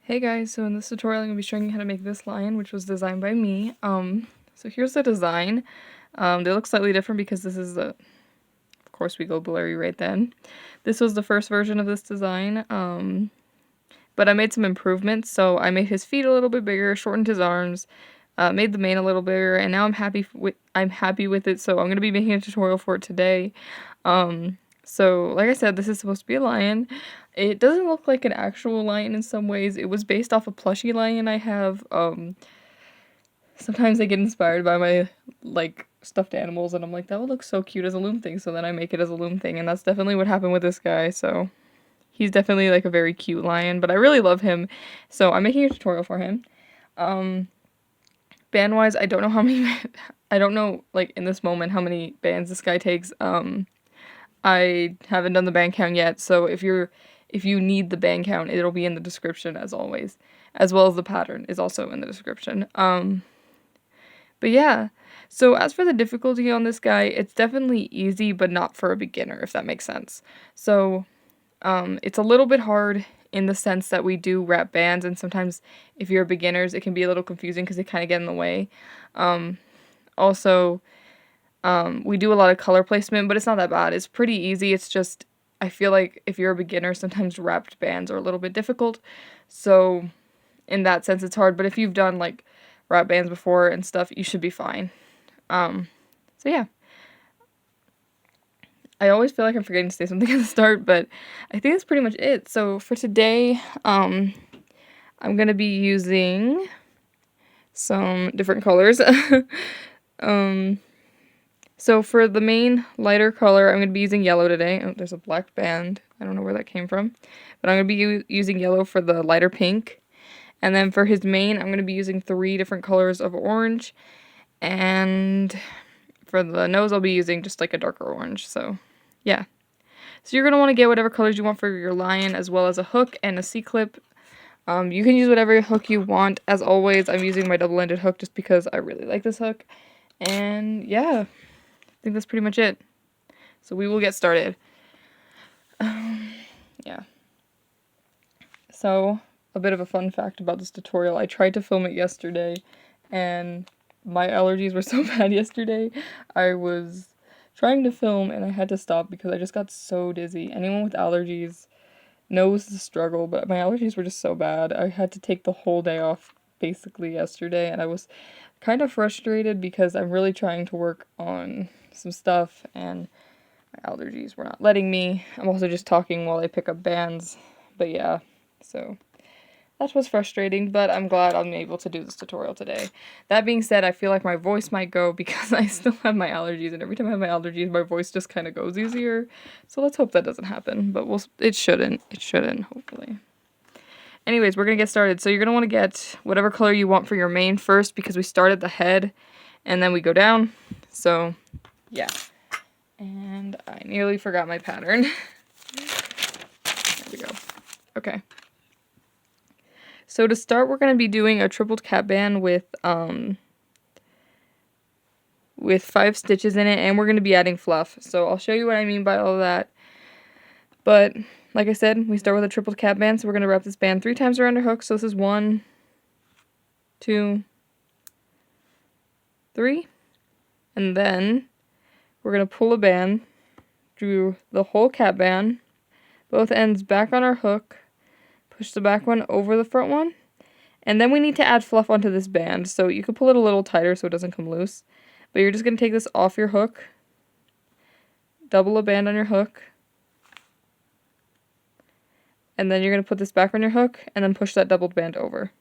Hey guys, so in this tutorial I'm going to be showing you how to make this lion, which was designed by me. So here's the design. They look slightly different because this is the, of course we go blurry right then. This was the first version of this design, but I made some improvements. So I made his feet a little bit bigger, shortened his arms, made the mane a little bigger, and now I'm happy with it. So I'm going to be making a tutorial for it today. So like I said, this is supposed to be a lion. It doesn't look like an actual lion in some ways. It was based off a plushie lion I have. Sometimes I get inspired by my, stuffed animals, and I'm like, that would look so cute as a Loom thing, so then I make it as a Loom thing, and that's definitely what happened with this guy, so he's definitely, a very cute lion, but I really love him, so I'm making a tutorial for him. Band-wise, I don't know how many, I don't know, in this moment, how many bands this guy takes. I haven't done the band count yet, so if you need the band count, it'll be in the description as always, as well as the pattern is also in the description. But yeah, so as for the difficulty on this guy, it's definitely easy, but not for a beginner, if that makes sense. So, it's a little bit hard in the sense that we do wrap bands, and sometimes if you're beginners, it can be a little confusing because they kind of get in the way. Also, we do a lot of color placement, but it's not that bad. It's pretty easy. It's just, I feel like if you're a beginner, sometimes wrapped bands are a little bit difficult. So, in that sense, it's hard. But if you've done, wrap bands before and stuff, you should be fine. So yeah. I always feel like I'm forgetting to say something at the start, but I think that's pretty much it. So for today, I'm going to be using some different colors. So for the main lighter color, I'm going to be using yellow today. Oh, there's a black band. I don't know where that came from. But I'm going to be using yellow for the lighter pink. And then for his mane, I'm going to be using 3 different colors of orange. And for the nose, I'll be using just a darker orange. So, yeah. So you're going to want to get whatever colors you want for your lion, as well as a hook and a C-clip. You can use whatever hook you want. As always, I'm using my double-ended hook just because I really like this hook. And, yeah. I think that's pretty much it. So we will get started. Yeah. So, a bit of a fun fact about this tutorial. I tried to film it yesterday, and my allergies were so bad yesterday. I was trying to film, and I had to stop because I just got so dizzy. Anyone with allergies knows the struggle, but my allergies were just so bad. I had to take the whole day off, basically, yesterday, and I was kind of frustrated because I'm really trying to work on some stuff, and my allergies were not letting me. I'm also just talking while I pick up bands, but yeah, so that was frustrating, but I'm glad I'm able to do this tutorial today. That being said, I feel like my voice might go because I still have my allergies, and every time I have my allergies, my voice just kind of goes easier, so let's hope that doesn't happen, but it shouldn't, hopefully. Anyways, we're gonna get started. So you're gonna want to get whatever color you want for your mane first, because we start at the head and then we go down. So yeah. And I nearly forgot my pattern. There we go. Okay. So to start, we're gonna be doing a tripled cap band with 5 stitches in it, and we're gonna be adding fluff. So I'll show you what I mean by all that. But like I said, we start with a tripled cap band, so we're going to wrap this band 3 times around our hook. So this is 1, 2, 3. And then we're going to pull a band through the whole cap band, both ends back on our hook, push the back one over the front one, and then we need to add fluff onto this band. So you can pull it a little tighter so it doesn't come loose. But you're just going to take this off your hook, double a band on your hook, and then you're going to put this back on your hook, and then push that doubled band over.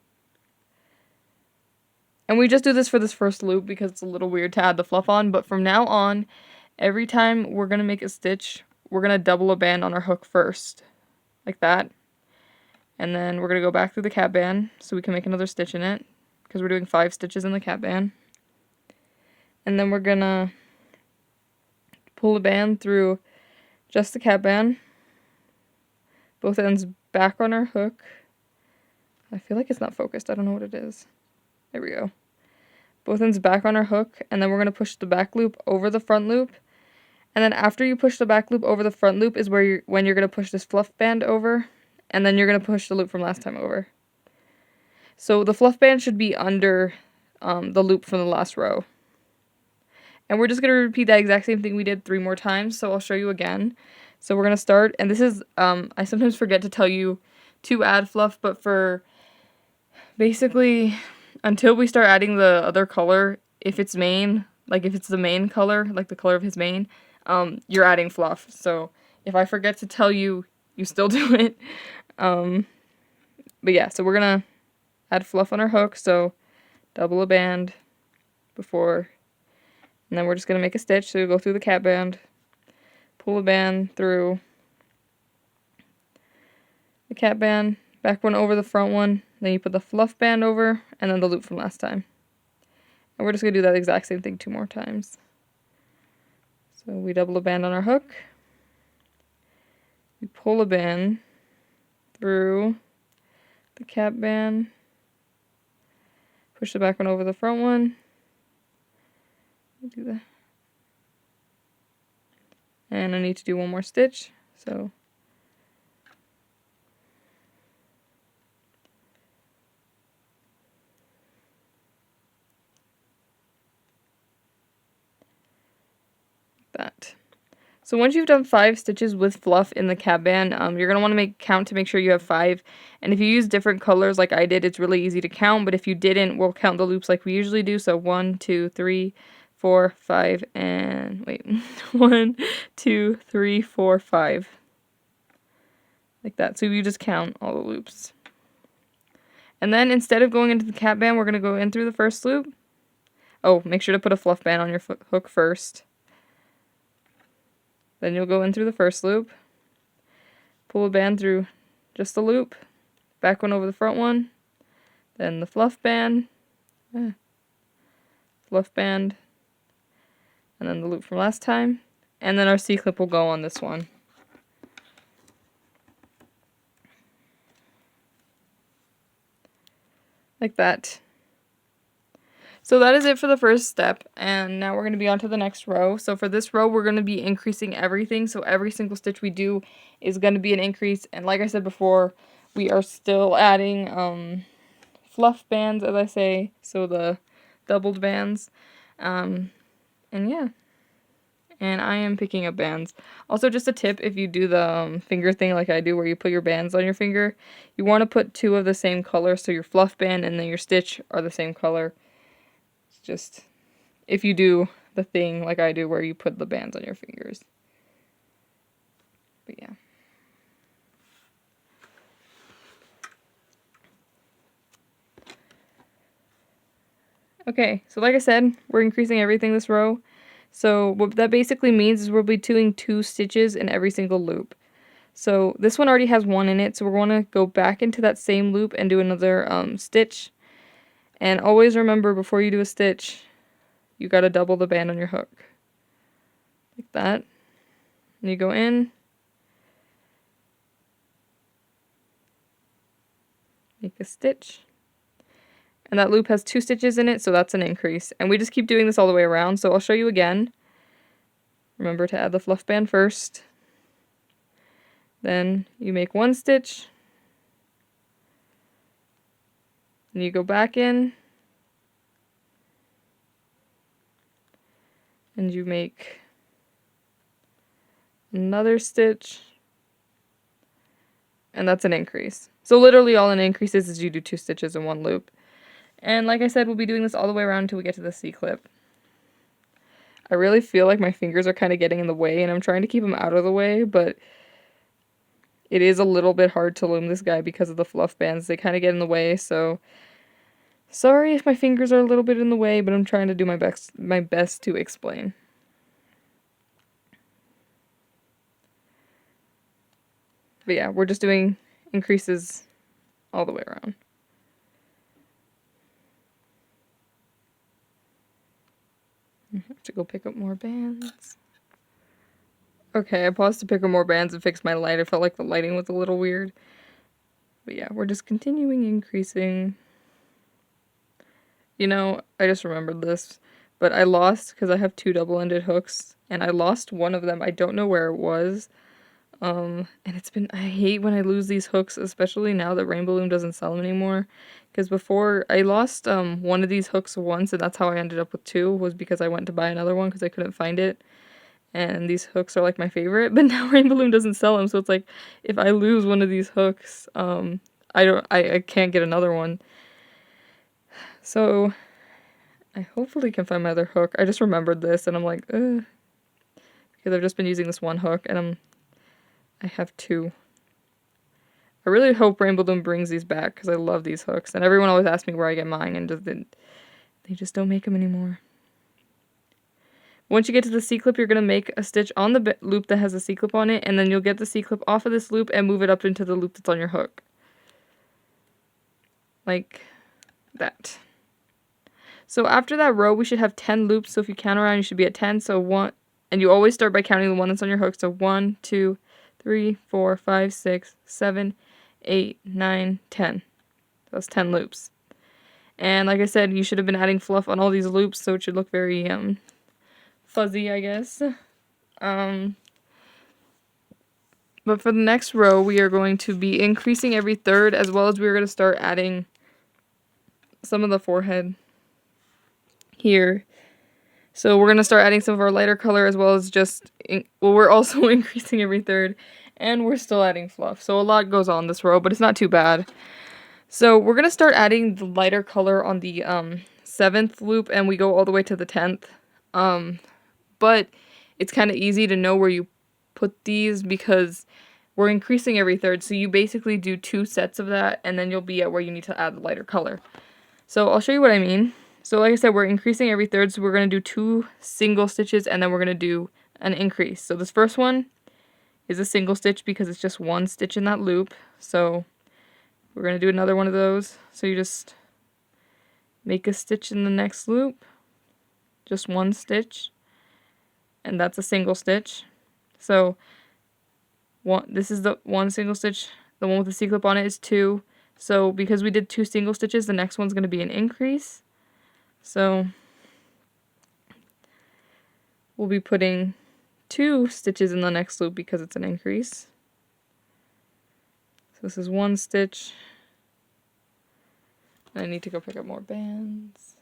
And we just do this for this first loop because it's a little weird to add the fluff on, but from now on, every time we're going to make a stitch, we're going to double a band on our hook first, like that. And then we're going to go back through the cap band so we can make another stitch in it, because we're doing 5 stitches in the cap band. And then we're going to pull a band through just the cap band, both ends back on our hook. I feel like it's not focused. I don't know what it is. There we go. Both ends back on our hook, and then we're going to push the back loop over the front loop. And then after you push the back loop over the front loop is when you're going to push this fluff band over, and then you're going to push the loop from last time over. So the fluff band should be under the loop from the last row. And we're just going to repeat that exact same thing we did 3 more times, so I'll show you again. So we're going to start, and this is, I sometimes forget to tell you to add fluff, but for basically, until we start adding the other color, if it's main, like if it's the main color, like the color of his mane, you're adding fluff. So if I forget to tell you, you still do it. But yeah, so we're going to add fluff on our hook, so double a band before. And then we're just going to make a stitch, so you go through the cap band, pull a band through the cap band, back one over the front one, then you put the fluff band over, and then the loop from last time. And we're just going to do that exact same thing 2 more times. So we double a band on our hook, we pull a band through the cap band, push the back one over the front one, do that. And I need to do one more stitch, so that. So once you've done 5 stitches with fluff in the cap band, you're going to want to count to make sure you have 5. And if you use different colors like I did, it's really easy to count, but if you didn't, we'll count the loops like we usually do. So 1, 2, 3, 4, 5, and wait, 1, 2, 3, 4, 5. Like that. So you just count all the loops. And then instead of going into the cap band, we're going to go in through the first loop. Oh, make sure to put a fluff band on your hook first. Then you'll go in through the first loop, pull a band through just the loop, back one over the front one, then the fluff band, and then the loop from last time, and then our C-clip will go on this one. Like that. So that is it for the first step, and now we're going to be on to the next row. So for this row, we're going to be increasing everything, so every single stitch we do is going to be an increase, and like I said before, we are still adding fluff bands, as I say, so the doubled bands, and yeah. And I am picking up bands. Also, just a tip, if you do the finger thing like I do, where you put your bands on your finger, you want to put 2 of the same color, so your fluff band and then your stitch are the same color. It's just, if you do the thing like I do, where you put the bands on your fingers. But yeah. Okay, so like I said, we're increasing everything this row. So what that basically means is we'll be doing 2 stitches in every single loop. So this one already has 1 in it, so we're going to go back into that same loop and do another stitch. And always remember, before you do a stitch, you got to double the band on your hook. Like that. And you go in, make a stitch. And that loop has 2 stitches in it, so that's an increase. And we just keep doing this all the way around, so I'll show you again. Remember to add the fluff band first. Then you make 1 stitch. And you go back in. And you make another stitch. And that's an increase. So literally all an increase is you do 2 stitches in 1 loop. And like I said, we'll be doing this all the way around until we get to the C-clip. I really feel like my fingers are kind of getting in the way, and I'm trying to keep them out of the way, but it is a little bit hard to loom this guy because of the fluff bands. They kind of get in the way, so sorry if my fingers are a little bit in the way, but I'm trying to do my best to explain. But yeah, we're just doing increases all the way around. I have to go pick up more bands. Okay, I paused to pick up more bands and fix my light. I felt like the lighting was a little weird. But yeah, we're just continuing increasing. You know, I just remembered this, but I lost, because I have 2 double-ended hooks, and I lost one of them. I don't know where it was. And I hate when I lose these hooks, especially now that Rainbowloom doesn't sell them anymore. Because before, I lost one of these hooks once, and that's how I ended up with two, was because I went to buy another one because I couldn't find it. And these hooks are like my favorite, but now Rainbowloom doesn't sell them, so it's like, if I lose one of these hooks, I can't get another one. So, I hopefully can find my other hook. I just remembered this, and I'm like, ugh. Because I've just been using this one hook, and I have two. I really hope Rainbowloom brings these back, because I love these hooks. And everyone always asks me where I get mine, and they just don't make them anymore. Once you get to the C-clip, you're going to make a stitch on the loop that has a C-clip on it, and then you'll get the C-clip off of this loop and move it up into the loop that's on your hook. Like that. So after that row, we should have 10 loops, so if you count around, you should be at 10, so 1, and you always start by counting the one that's on your hook, so 1, 2, 3, 4, 5, 6, 7, 8, 9, 10. That's 10 loops. And like I said, you should have been adding fluff on all these loops, so it should look very, fuzzy, I guess. But for the next row, we are going to be increasing every third, as well as we're going to start adding some of the forehead here. So we're going to start adding some of our lighter color, as well as we're also increasing every third, and we're still adding fluff. So a lot goes on this row, but it's not too bad. So we're going to start adding the lighter color on the 7th loop, and we go all the way to the 10th. But it's kind of easy to know where you put these because we're increasing every third. So you basically do 2 sets of that, and then you'll be at where you need to add the lighter color. So I'll show you what I mean. So like I said, we're increasing every third, so we're going to do 2 single stitches, and then we're going to do an increase. So this first one is a single stitch because it's just 1 stitch in that loop. So we're going to do another one of those. So you just make a stitch in the next loop, just 1 stitch. And that's a single stitch. So this is the 1 single stitch. The one with the C-clip on it is 2. So because we did 2 single stitches, the next one's going to be an increase. So we'll be putting 2 stitches in the next loop because it's an increase. So this is 1 stitch. And I need to go pick up more bands.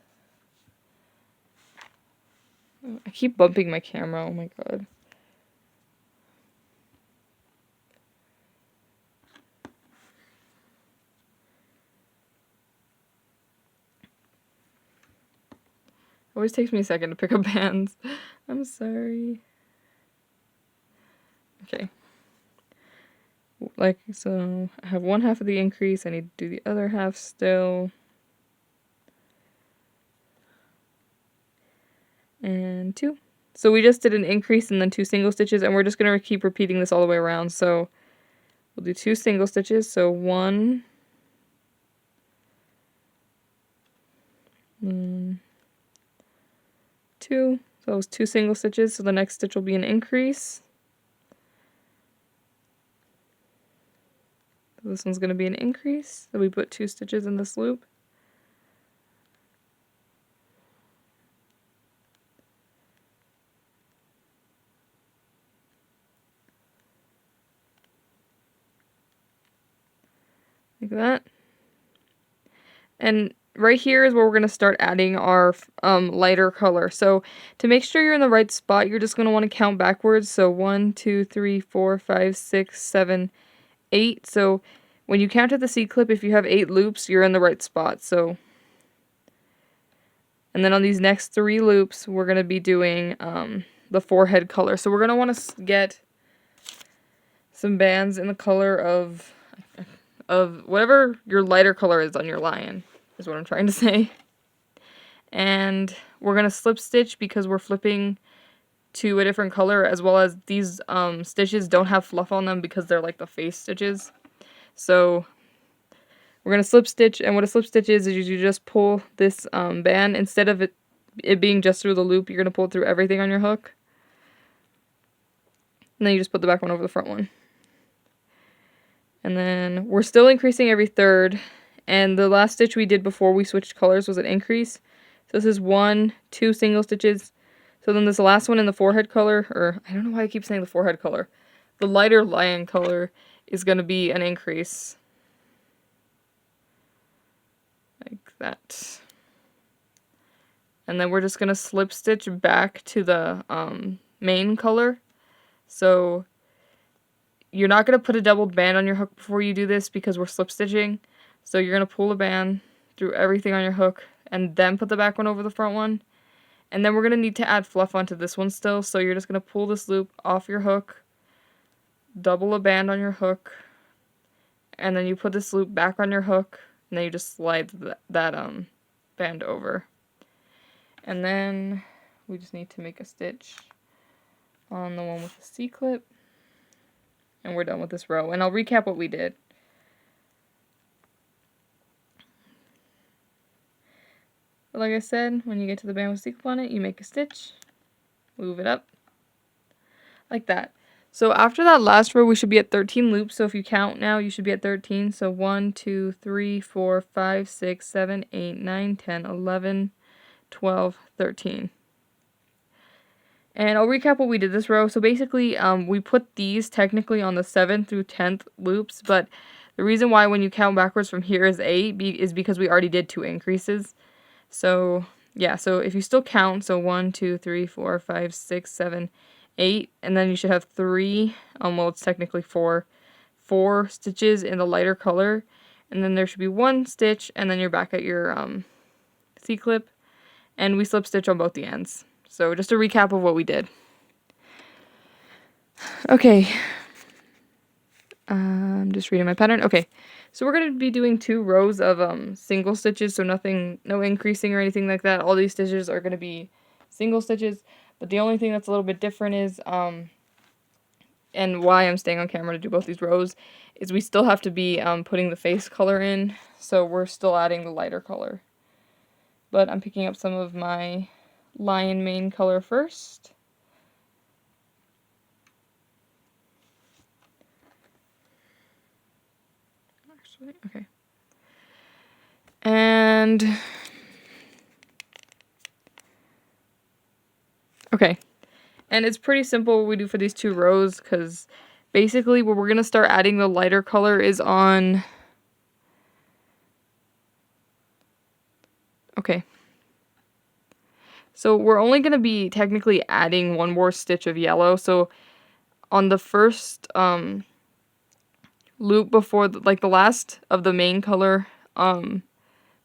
I keep bumping my camera, oh my god. It always takes me a second to pick up bands. I'm sorry. Okay. So I have 1/2 of the increase. I need to do the other half still. And 2. So we just did an increase and then 2 single stitches, and we're just going to keep repeating this all the way around. So we'll do 2 single stitches, so 1, 2, so that was 2 single stitches, so the next stitch will be an increase. So this one's going to be an increase, so we put 2 stitches in this loop. Like that. And right here is where we're going to start adding our lighter color. So to make sure you're in the right spot, you're just going to want to count backwards. So 1, 2, 3, 4, 5, 6, 7, 8. So when you count at the C-clip, if you have 8 loops, you're in the right spot. So, and then on these next 3 loops, we're going to be doing the forehead color. So we're going to want to get some bands in the color of whatever your lighter color is on your lion, is what I'm trying to say. And we're going to slip stitch because we're flipping to a different color, as well as these stitches don't have fluff on them because they're like the face stitches. So we're going to slip stitch, and what a slip stitch is you just pull this band, instead of it being just through the loop, you're going to pull it through everything on your hook. And then you just put the back one over the front one. And then we're still increasing every third, and the last stitch we did before we switched colors was an increase. So this is 1, 2 single stitches. So then this last one in the forehead color, or I don't know why I keep saying the forehead color, the lighter lion color is going to be an increase. Like that. And then we're just going to slip stitch back to the main color. So you're not going to put a doubled band on your hook before you do this because we're slip stitching. So you're going to pull the band through everything on your hook and then put the back one over the front one. And then we're going to need to add fluff onto this one still. So you're just going to pull this loop off your hook, double a band on your hook, and then you put this loop back on your hook, and then you just slide that band over. And then we just need to make a stitch on the one with the C-clip. And we're done with this row. And I'll recap what we did. But like I said, when you get to the band with C-clip on it, you make a stitch, move it up, like that. So after that last row, we should be at 13 loops. So if you count now, you should be at 13. So 1, 2, 3, 4, 5, 6, 7, 8, 9, 10, 11, 12, 13. And I'll recap what we did this row. So basically, we put these technically on the 7th through 10th loops, but the reason why when you count backwards from here is 8 is because we already did 2 increases. So yeah, so if you still count, so 1, 2, 3, 4, 5, 6, 7, 8, and then you should have 3, well it's technically 4 stitches in the lighter color, and then there should be 1 stitch, and then you're back at your C-clip, and we slip stitch on both the ends. So just a recap of what we did. Okay. I'm just reading my pattern. Okay. So we're going to be doing 2 rows of single stitches, so no increasing or anything like that. All these stitches are going to be single stitches, but the only thing that's a little bit different is, and why I'm staying on camera to do both these rows, is we still have to be putting the face color in, so we're still adding the lighter color. But I'm picking up some of my lion mane color first. Actually, okay. And okay. And it's pretty simple what we do for these 2 rows, because basically where we're going to start adding the lighter color is on... Okay. So we're only going to be technically adding 1 more stitch of yellow. So on the first loop before, the last of the main color,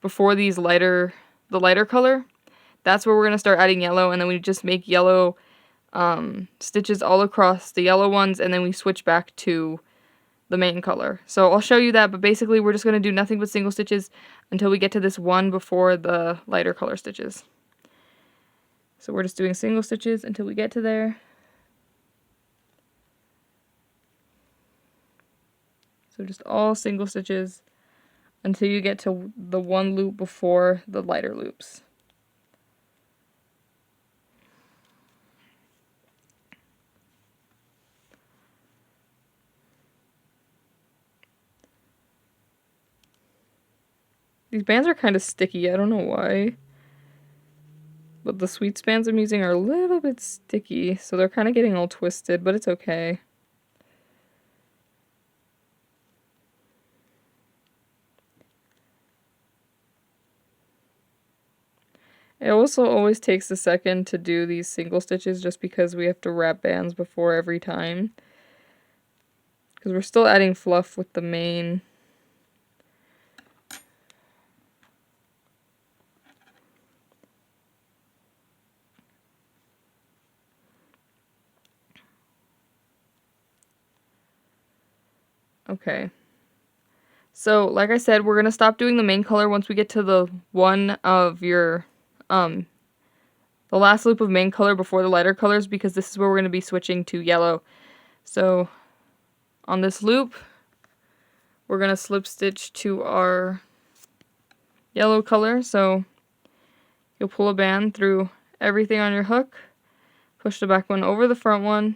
before the lighter color, that's where we're going to start adding yellow, and then we just make yellow stitches all across the yellow ones, and then we switch back to the main color. So I'll show you that, but basically we're just going to do nothing but single stitches until we get to this one before the lighter color stitches. So we're just doing single stitches until we get to there. So just all single stitches until you get to the one loop before the lighter loops. These bands are kind of sticky, I don't know why. But the sweet bands I'm using are a little bit sticky, so they're kind of getting all twisted, but it's okay. It also always takes a second to do these single stitches just because we have to wrap bands before every time. Because we're still adding fluff with the main. Okay. So, like I said, we're going to stop doing the main color once we get to the one of your, the last loop of main color before the lighter colors, because this is where we're going to be switching to yellow. So, on this loop, we're going to slip stitch to our yellow color. So, you'll pull a band through everything on your hook, push the back one over the front one.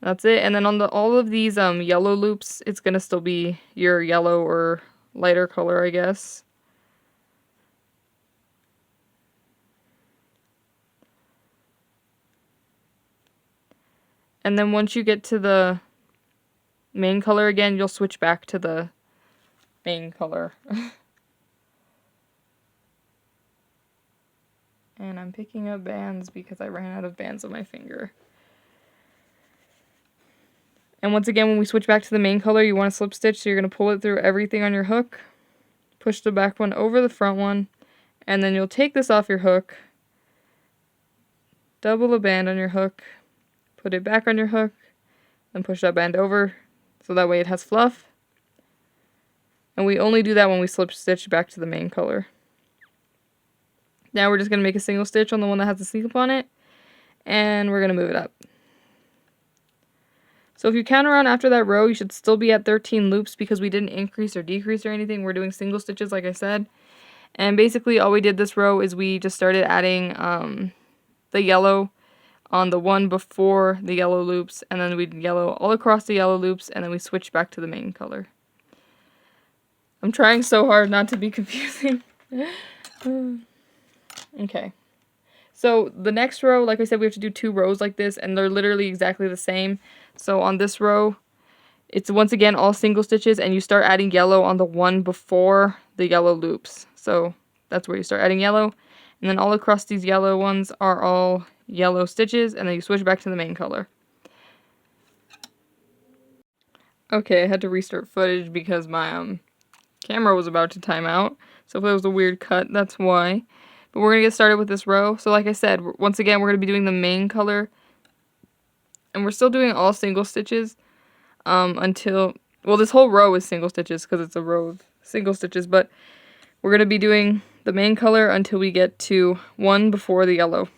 That's it. And then on all of these yellow loops, it's going to still be your yellow or lighter color, I guess. And then once you get to the main color again, you'll switch back to the main color. And I'm picking up bands because I ran out of bands on my finger. And once again, when we switch back to the main color, you want to slip stitch, so you're going to pull it through everything on your hook, push the back one over the front one, and then you'll take this off your hook, double the band on your hook, put it back on your hook, then push that band over, so that way it has fluff. And we only do that when we slip stitch back to the main color. Now we're just going to make a single stitch on the one that has the sequin on it, and we're going to move it up. So if you count around after that row, you should still be at 13 loops because we didn't increase or decrease or anything. We're doing single stitches like I said. And basically all we did this row is we just started adding the yellow on the one before the yellow loops, and then we did yellow all across the yellow loops, and then we switched back to the main color. I'm trying so hard not to be confusing. Okay. So the next row, like I said, we have to do 2 rows like this, and they're literally exactly the same. So on this row, it's once again all single stitches, and you start adding yellow on the one before the yellow loops. So that's where you start adding yellow, and then all across these yellow ones are all yellow stitches, and then you switch back to the main color. Okay, I had to restart footage because my camera was about to time out, so if it was a weird cut, that's why. But we're going to get started with this row. So like I said, once again, we're going to be doing the main color. And we're still doing all single stitches until... Well, this whole row is single stitches because it's a row of single stitches. But we're going to be doing the main color until we get to one before the yellow.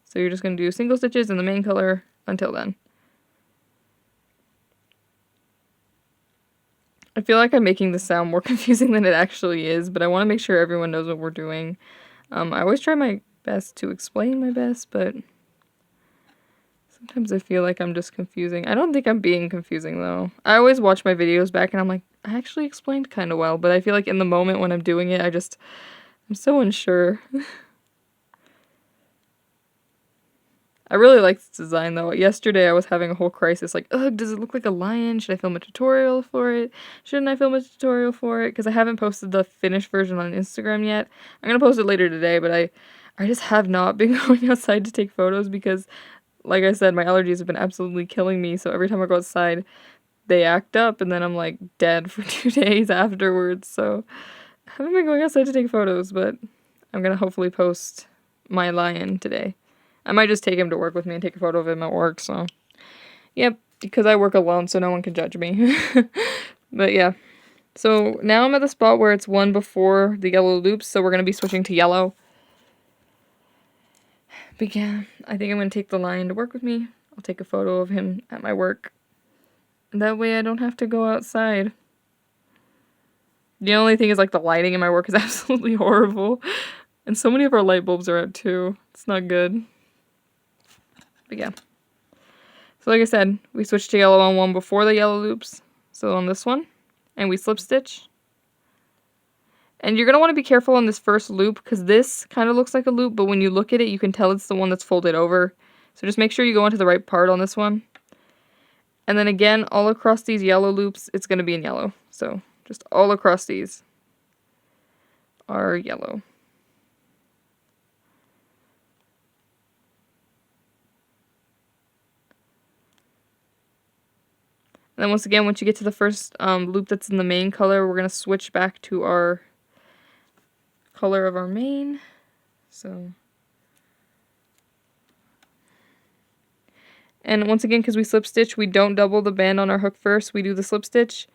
So you're just going to do single stitches in the main color until then. I feel like I'm making this sound more confusing than it actually is, but I want to make sure everyone knows what we're doing. I always try my best to explain my best, but sometimes I feel like I'm just confusing. I don't think I'm being confusing, though. I always watch my videos back, and I'm like, I actually explained kind of well, but I feel like in the moment when I'm doing it, I'm so unsure. I really like this design, though. Yesterday, I was having a whole crisis, like, ugh, does it look like a lion? Should I film a tutorial for it? Shouldn't I film a tutorial for it? Because I haven't posted the finished version on Instagram yet. I'm going to post it later today, but I just have not been going outside to take photos because, like I said, my allergies have been absolutely killing me, so every time I go outside, they act up, and then I'm, like, dead for 2 days afterwards, so I haven't been going outside to take photos, but I'm going to hopefully post my lion today. I might just take him to work with me and take a photo of him at work, so. Yep, because I work alone, so no one can judge me. But yeah. So now I'm at the spot where it's one before the yellow loops, so we're going to be switching to yellow. But yeah, I think I'm going to take the lion to work with me. I'll take a photo of him at my work. That way I don't have to go outside. The only thing is, like, the lighting in my work is absolutely horrible. And so many of our light bulbs are out, too. It's not good. But yeah. So like I said, we switched to yellow on one before the yellow loops. So on this one. And we slip stitch. And you're going to want to be careful on this first loop because this kind of looks like a loop, but when you look at it, you can tell it's the one that's folded over. So just make sure you go into the right part on this one. And then again, all across these yellow loops, it's going to be in yellow. So just all across these are yellow. And then once again, once you get to the first loop that's in the main color, we're going to switch back to our color of our main. So, and once again, because we slip stitch, we don't double the band on our hook first. We do the slip stitch,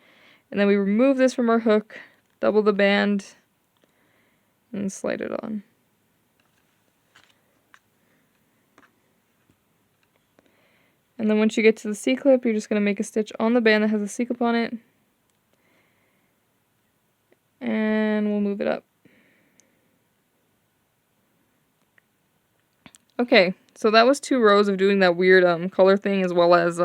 and then we remove this from our hook, double the band, and slide it on. And then once you get to the C-clip, you're just going to make a stitch on the band that has a C-clip on it. And we'll move it up. Okay, so that was 2 rows of doing that weird color thing as well as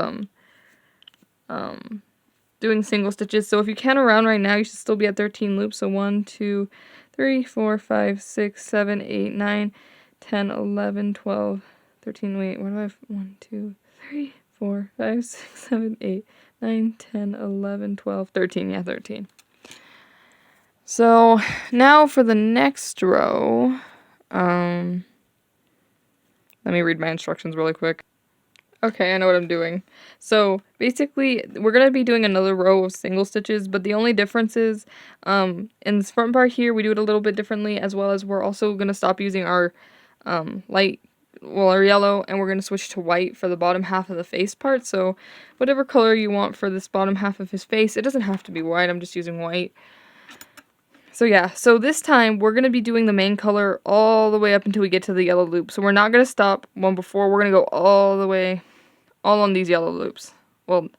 doing single stitches. So if you count around right now, you should still be at 13 loops. So 1, 2, 3, 4, 5, 6, 7, 8, 9, 10, 11, 12, 13, wait, what do I have? 1, 2, 3, 3, 4, 5, 6, 7, 8, 9, 10, 11, 12, 13. Yeah, 13. So now for the next row, let me read my instructions really quick. Okay, I know what I'm doing. So basically, we're going to be doing another row of single stitches, but the only difference is in this front part here, we do it a little bit differently, as well as we're also going to stop using our our yellow, and we're going to switch to white for the bottom half of the face part. So whatever color you want for this bottom half of his face, it doesn't have to be white, I'm just using white. So yeah, so this time we're going to be doing the main color all the way up until we get to the yellow loop. So we're not going to stop one before, we're going to go all the way, all on these yellow loops. Well,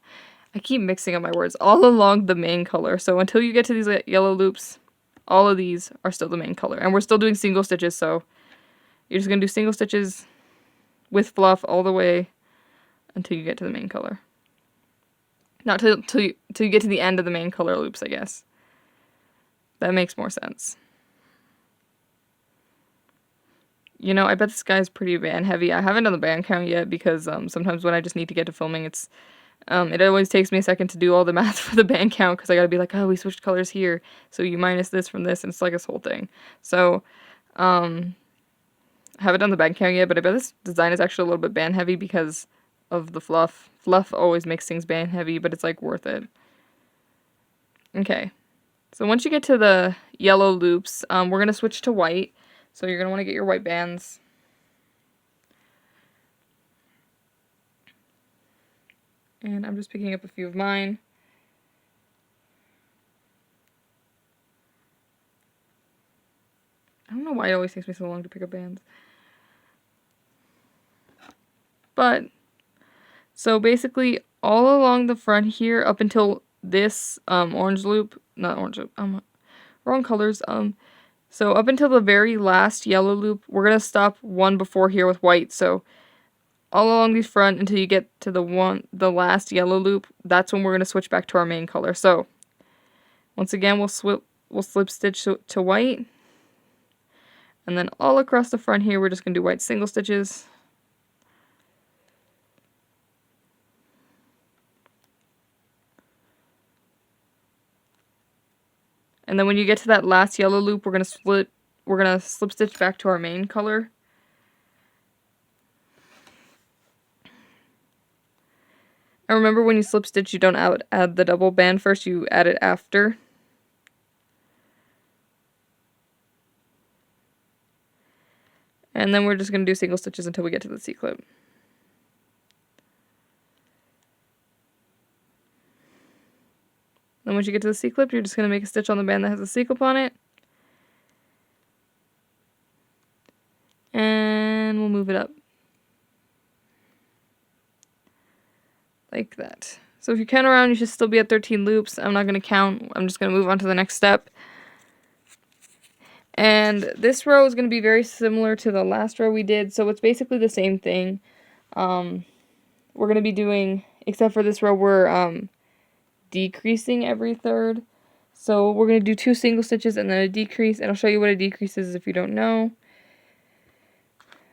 I keep mixing up my words, all along the main color. So until you get to these yellow loops, all of these are still the main color. And we're still doing single stitches, so you're just going to do single stitches with Fluff all the way until you get to the main color. Not till you get to the end of the main color loops, I guess. That makes more sense. You know, I bet this guy's pretty band heavy. I haven't done the band count yet because sometimes when I just need to get to filming, it always takes me a second to do all the math for the band count because I gotta be like, oh, we switched colors here, so you minus this from this, and it's like this whole thing. So, I haven't done the band count yet, but I bet this design is actually a little bit band heavy because of the Fluff. Fluff always makes things band heavy, but it's like worth it. Okay. So once you get to the yellow loops, we're going to switch to white. So you're going to want to get your white bands. And I'm just picking up a few of mine. I don't know why it always takes me so long to pick up bands. But, so basically all along the front here up until this orange loop, not orange loop, wrong colors, so up until the very last yellow loop, we're going to stop one before here with white. So all along the front until you get to the last yellow loop, that's when we're going to switch back to our main color. So once again, we'll slip stitch to white. And then all across the front here, we're just going to do white single stitches. And then when you get to that last yellow loop, we're gonna slip stitch back to our main color. And remember, when you slip stitch, you don't add the double band first, you add it after. And then we're just gonna do single stitches until we get to the C-clip. Then once you get to the C-clip, you're just going to make a stitch on the band that has a C-clip on it. And we'll move it up. Like that. So if you count around, you should still be at 13 loops. I'm not going to count. I'm just going to move on to the next step. And this row is going to be very similar to the last row we did. So it's basically the same thing. We're going to be doing, except for this row, we're decreasing every third. So we're going to do 2 single stitches and then a decrease, and I'll show you what a decrease is if you don't know.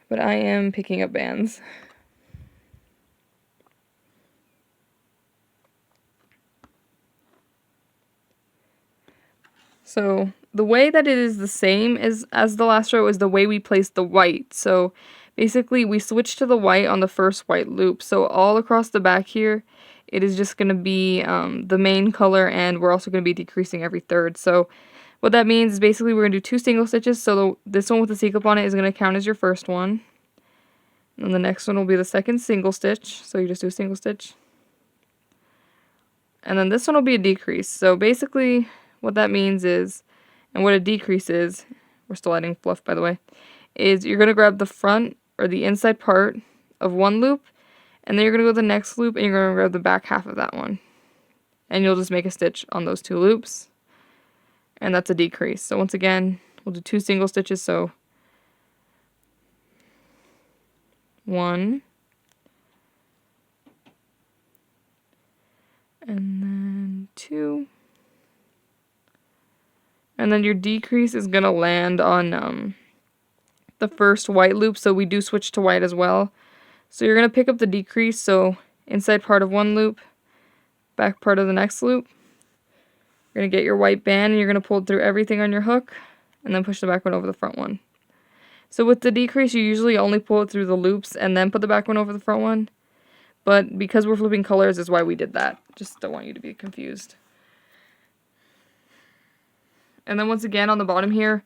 But I am picking up bands. So the way that it is the same as the last row is the way we place the white. So basically we switch to the white on the first white loop. So all across the back here, it is just going to be the main color, and we're also going to be decreasing every third. So what that means is basically we're going to do 2 single stitches. So this one with the C-clip on it is going to count as your first one. And the next one will be the second single stitch. So you just do a single stitch. And then this one will be a decrease. So basically what that means is, and what a decrease is, we're still adding Fluff by the way, is you're going to grab the front or the inside part of one loop, and then you're going to go to the next loop and you're going to grab the back half of that one. And you'll just make a stitch on those 2 loops. And that's a decrease. So once again, we'll do 2 single stitches. So 1. And then 2. And then your decrease is going to land on the first white loop. So we do switch to white as well. So you're going to pick up the decrease, so inside part of one loop, back part of the next loop. You're going to get your white band and you're going to pull it through everything on your hook and then push the back one over the front one. So with the decrease, you usually only pull it through the loops and then put the back one over the front one. But because we're flipping colors is why we did that. Just don't want you to be confused. And then once again on the bottom here,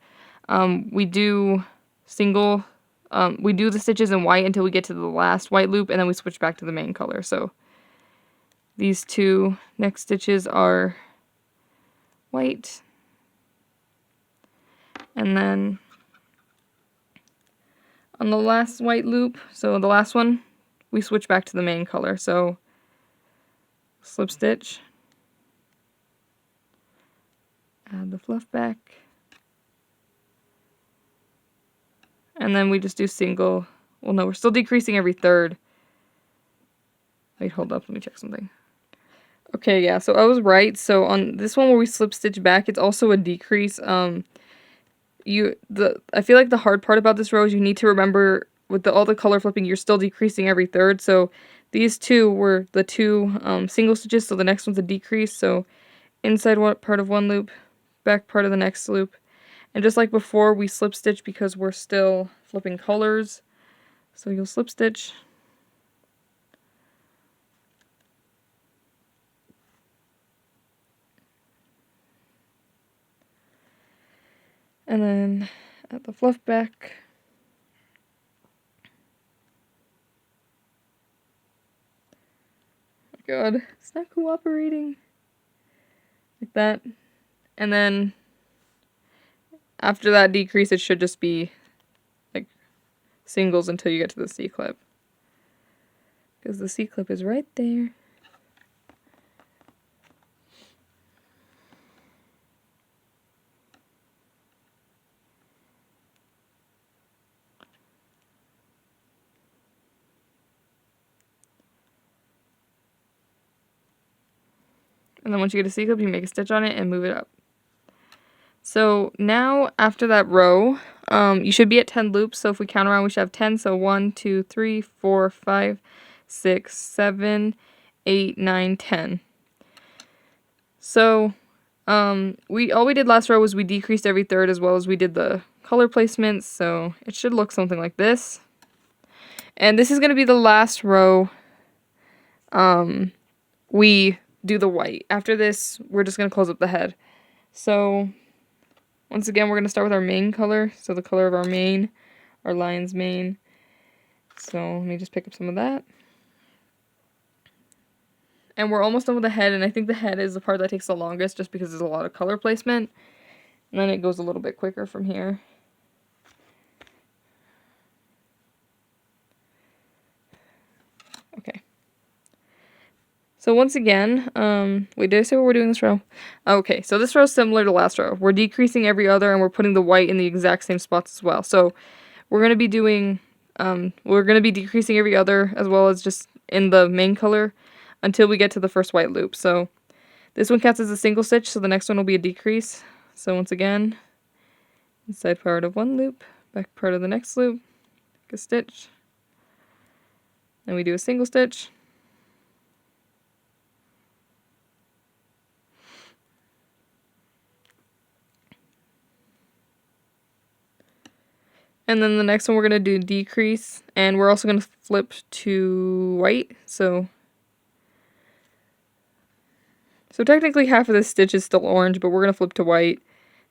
we do we do the stitches in white until we get to the last white loop, and then we switch back to the main color. So these two next stitches are white, and then on the last white loop, so the last one, we switch back to the main color. So slip stitch, add the fluff back, and then we just do single. Well, no, we're still decreasing every third. Wait, hold up, let me check something. Okay, yeah, so I was right. So on this one where we slip stitch back, it's also a decrease. I feel like the hard part about this row is you need to remember with all the color flipping, you're still decreasing every third. So these two were the two single stitches, so the next one's a decrease. So inside part of one loop, back part of the next loop. And just like before, we slip stitch because we're still flipping colors. So you'll slip stitch. And then add the fluff back. Oh my god, it's not cooperating. Like that. And then after that decrease, it should just be like singles until you get to the C-clip. Because the C-clip is right there. And then once you get a C-clip, you make a stitch on it and move it up. So now after that row, you should be at 10 loops. So if we count around, we should have 10. So 1, 2, 3, 4, 5, 6, 7, 8, 9, 10. So all we did last row was we decreased every third as well as we did the color placements. So it should look something like this. And this is going to be the last row. We do the white. After this, we're just going to close up the head. So once again, we're going to start with our main color. So the color of our mane, our lion's mane. So let me just pick up some of that. And we're almost done with the head, and I think the head is the part that takes the longest just because there's a lot of color placement. And then it goes a little bit quicker from here. Okay. So once again, wait, did I say what we're doing this row? Okay, so this row is similar to last row. We're decreasing every other, and we're putting the white in the exact same spots as well. So we're going to be doing, decreasing every other as well as just in the main color until we get to the first white loop. So this one counts as a single stitch, so the next one will be a decrease. So once again, inside part of one loop, back part of the next loop, make a stitch. Then we do a single stitch. And then the next one we're going to do decrease, and we're also going to flip to white. So technically half of this stitch is still orange, but we're going to flip to white.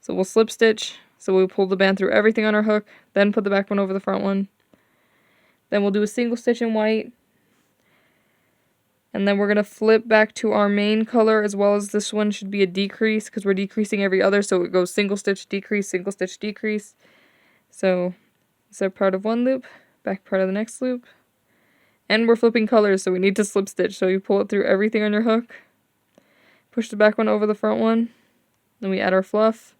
So we'll slip stitch, so we'll pull the band through everything on our hook, then put the back one over the front one. Then we'll do a single stitch in white. And then we're going to flip back to our main color, as well as this one should be a decrease because we're decreasing every other, so it goes single stitch, decrease, single stitch, decrease. So inside part of one loop, back part of the next loop. And we're flipping colors, so we need to slip stitch. So you pull it through everything on your hook, push the back one over the front one, then we add our fluff.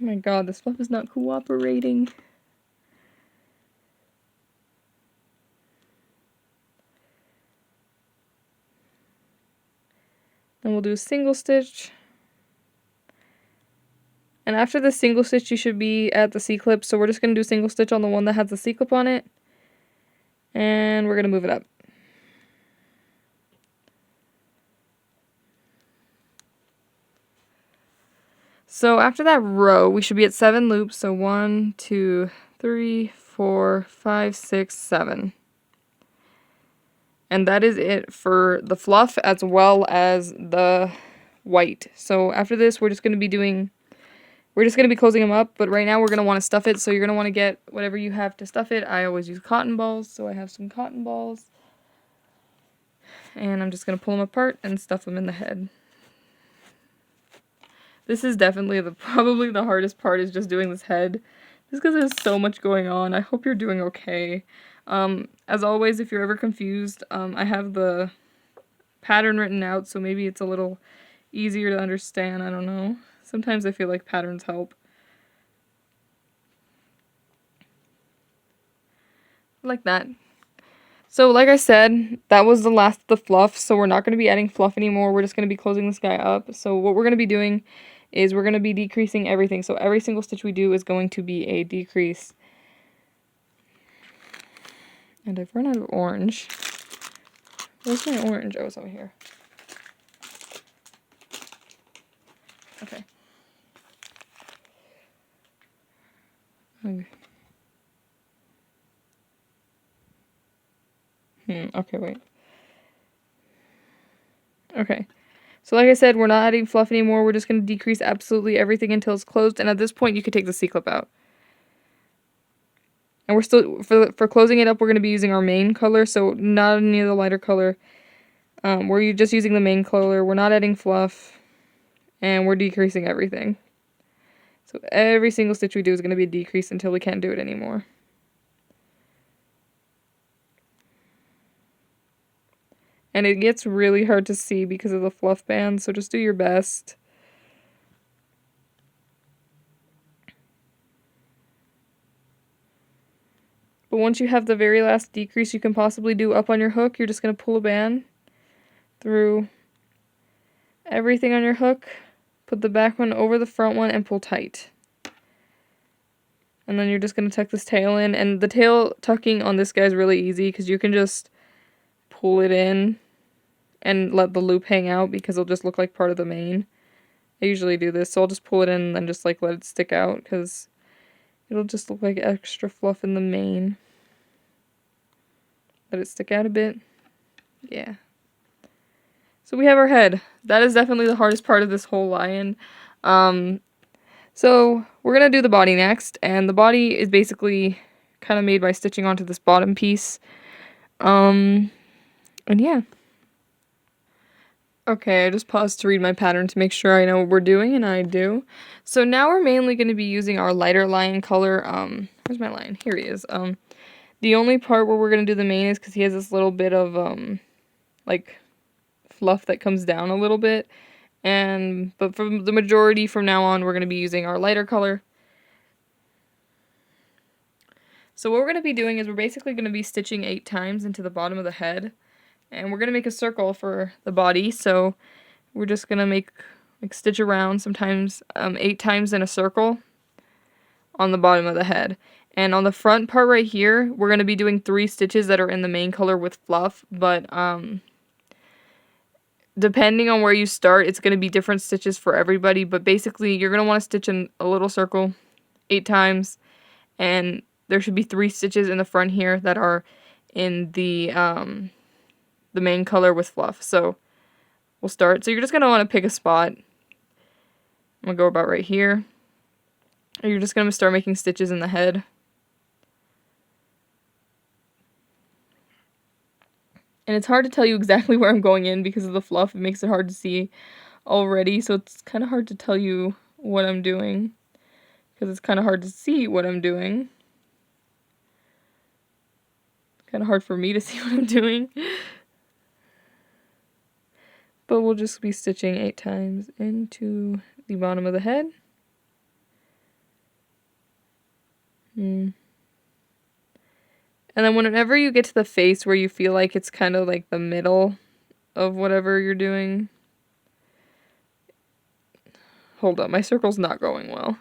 Oh my god, this fluff is not cooperating. Then we'll do a single stitch. And after the single stitch, you should be at the C-clip. So we're just going to do single stitch on the one that has the C-clip on it. And we're going to move it up. So after that row, we should be at 7 loops. So 1, 2, 3, 4, 5, 6, 7. And that is it for the fluff as well as the white. So after this, we're just going to be closing them up, but right now we're going to want to stuff it. So you're going to want to get whatever you have to stuff it. I always use cotton balls, so I have some cotton balls. And I'm just going to pull them apart and stuff them in the head. This is definitely probably the hardest part, is just doing this head. Just because there's so much going on. I hope you're doing okay. As always, if you're ever confused, I have the pattern written out, so maybe it's a little easier to understand. I don't know. Sometimes I feel like patterns help. Like that. So like I said, that was the last of the fluff, so we're not going to be adding fluff anymore. We're just going to be closing this guy up. So what we're going to be doing is we're going to be decreasing everything. So every single stitch we do is going to be a decrease. And I've run out of orange. Where's my orange? Oh, it's over here. Okay. Okay, wait. Okay. So like I said, we're not adding fluff anymore. We're just going to decrease absolutely everything until it's closed. And at this point, you can take the C-clip out. And we're still, for closing it up, we're going to be using our main color. So not any of the lighter color. We're just using the main color. We're not adding fluff. And we're decreasing everything. So every single stitch we do is going to be a decrease until we can't do it anymore. And it gets really hard to see because of the fluff band, so just do your best. But once you have the very last decrease you can possibly do up on your hook, you're just going to pull a band through everything on your hook, put the back one over the front one, and pull tight. And then you're just going to tuck this tail in, and the tail tucking on this guy is really easy because you can just pull it in and let the loop hang out because it'll just look like part of the mane. I usually do this, so I'll just pull it in and then just like let it stick out because it'll just look like extra fluff in the mane. Let it stick out a bit. Yeah. So we have our head. That is definitely the hardest part of this whole lion. So we're going to do the body next, and the body is basically kind of made by stitching onto this bottom piece. And yeah. Okay, I just paused to read my pattern to make sure I know what we're doing, and I do. So now we're mainly going to be using our lighter lion color. Where's my lion? Here he is. The only part where we're going to do the mane is because he has this little bit of, like, fluff that comes down a little bit. But for the majority from now on, we're going to be using our lighter color. So what we're going to be doing is we're basically going to be stitching 8 times into the bottom of the head. And we're going to make a circle for the body, so we're just going to stitch around sometimes 8 times in a circle on the bottom of the head. And on the front part right here, we're going to be doing 3 stitches that are in the main color with fluff, but depending on where you start, it's going to be different stitches for everybody, but basically you're going to want to stitch in a little circle 8 times, and there should be 3 stitches in the front here that are in the main color with fluff. So we'll start. So you're just going to want to pick a spot. I'm going to go about right here. And you're just going to start making stitches in the head. And it's hard to tell you exactly where I'm going in because of the fluff. It makes it hard to see already. So it's kind of hard to tell you what I'm doing because it's kind of hard to see what I'm doing. Kind of hard for me to see what I'm doing. But we'll just be stitching 8 times into the bottom of the head. And then whenever you get to the face where you feel like it's kind of like the middle of whatever you're doing, Hold up, my circle's not going well.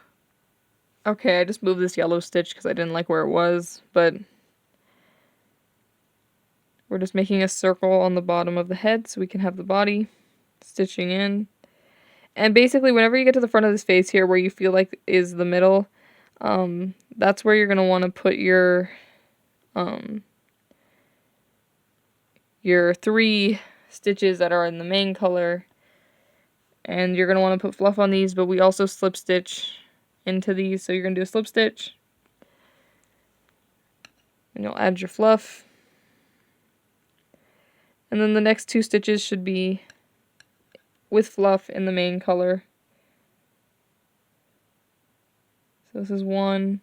Okay, I just moved this yellow stitch because I didn't like where it was, but we're just making a circle on the bottom of the head so we can have the body stitching in. And basically, whenever you get to the front of this face here where you feel like is the middle, that's where you're going to want to put your 3 stitches that are in the main color. And you're going to want to put fluff on these, but we also slip stitch into these. So you're going to do a slip stitch. And you'll add your fluff. And then the next 2 stitches should be with fluff in the main color. So this is 1.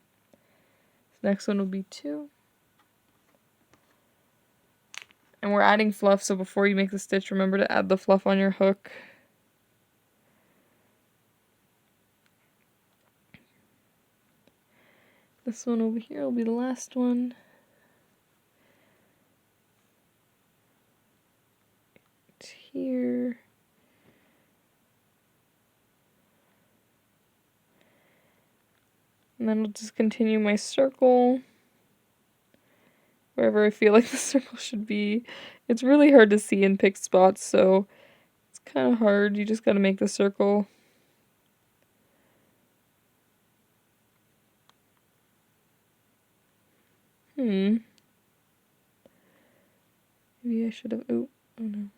This next one will be 2. And we're adding fluff, so before you make the stitch, remember to add the fluff on your hook. This one over here will be the last one. Here. And then I'll just continue my circle wherever I feel like the circle should be. It's really hard to see in picked spots, so it's kind of hard. You just got to make the circle. Maybe I should have... Oh no.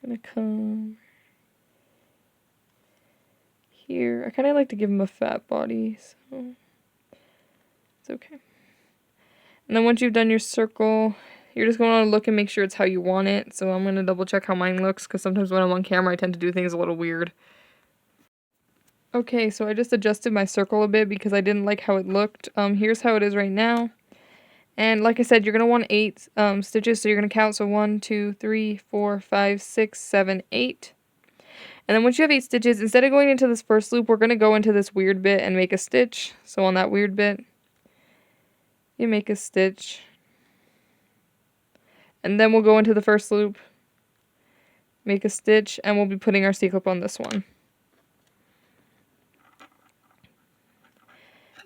I'm gonna come here. I kind of like to give him a fat body, so it's okay. And then once you've done your circle, you're just going to look and make sure it's how you want it. So I'm going to double check how mine looks, because sometimes when I'm on camera I tend to do things a little weird. Okay, so I just adjusted my circle a bit because I didn't like how it looked. Here's how it is right now. And like I said, you're going to want 8 stitches, so you're going to count. So 1, 2, 3, 4, 5, 6, 7, 8. And then once you have 8 stitches, instead of going into this first loop, we're going to go into this weird bit and make a stitch. So on that weird bit, you make a stitch. And then we'll go into the first loop, make a stitch, and we'll be putting our C-clip on this one.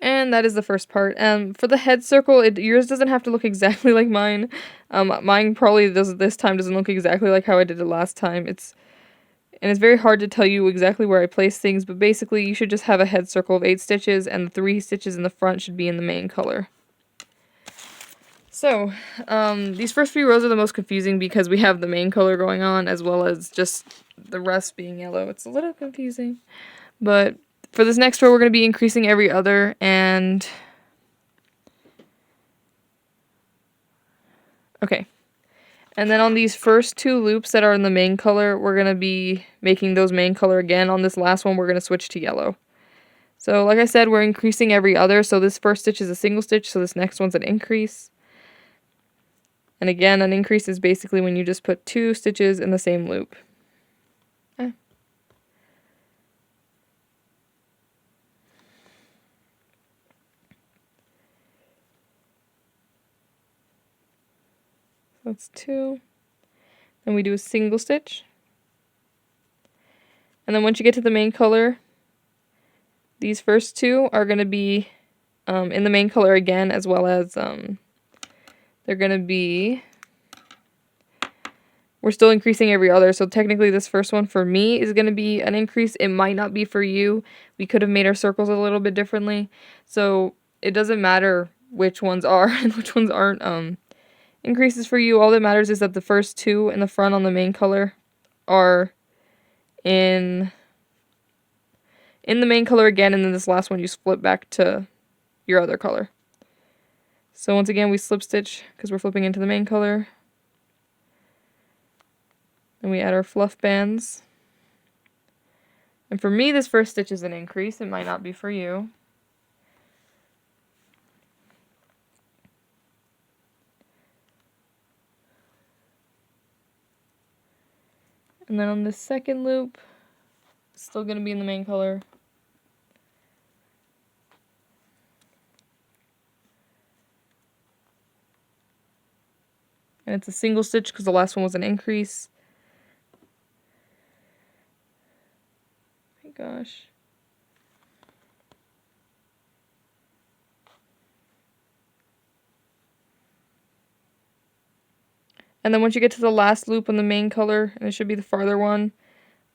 And that is the first part. For the head circle, yours doesn't have to look exactly like mine. Mine probably this time doesn't look exactly like how I did it last time. It's very hard to tell you exactly where I place things, but basically you should just have a head circle of 8 stitches, and the 3 stitches in the front should be in the main color. So, these first 3 rows are the most confusing because we have the main color going on as well as just the rest being yellow. It's a little confusing, but for this next row we're going to be increasing every other, and okay. And then on these first 2 loops that are in the main color, we're going to be making those main color again. On this last one, we're going to switch to yellow. So like I said, we're increasing every other. So this first stitch is a single stitch, so this next one's an increase. And again, an increase is basically when you just put 2 stitches in the same loop. That's 2. Then we do a single stitch. And then once you get to the main color, these first 2 are going to be in the main color again, as well as they're going to be... We're still increasing every other, so technically this first one for me is going to be an increase. It might not be for you. We could have made our circles a little bit differently. So it doesn't matter which ones are and which ones aren't increases for you. All that matters is that the first 2 in the front on the main color are in the main color again, and then this last one you flip back to your other color. So once again we slip stitch because we're flipping into the main color. And we add our fluff bands. And for me, this first stitch is an increase. It might not be for you. And then on this second loop, it's still going to be in the main color. And it's a single stitch because the last one was an increase. Oh my gosh. And then once you get to the last loop on the main color, and it should be the farther one,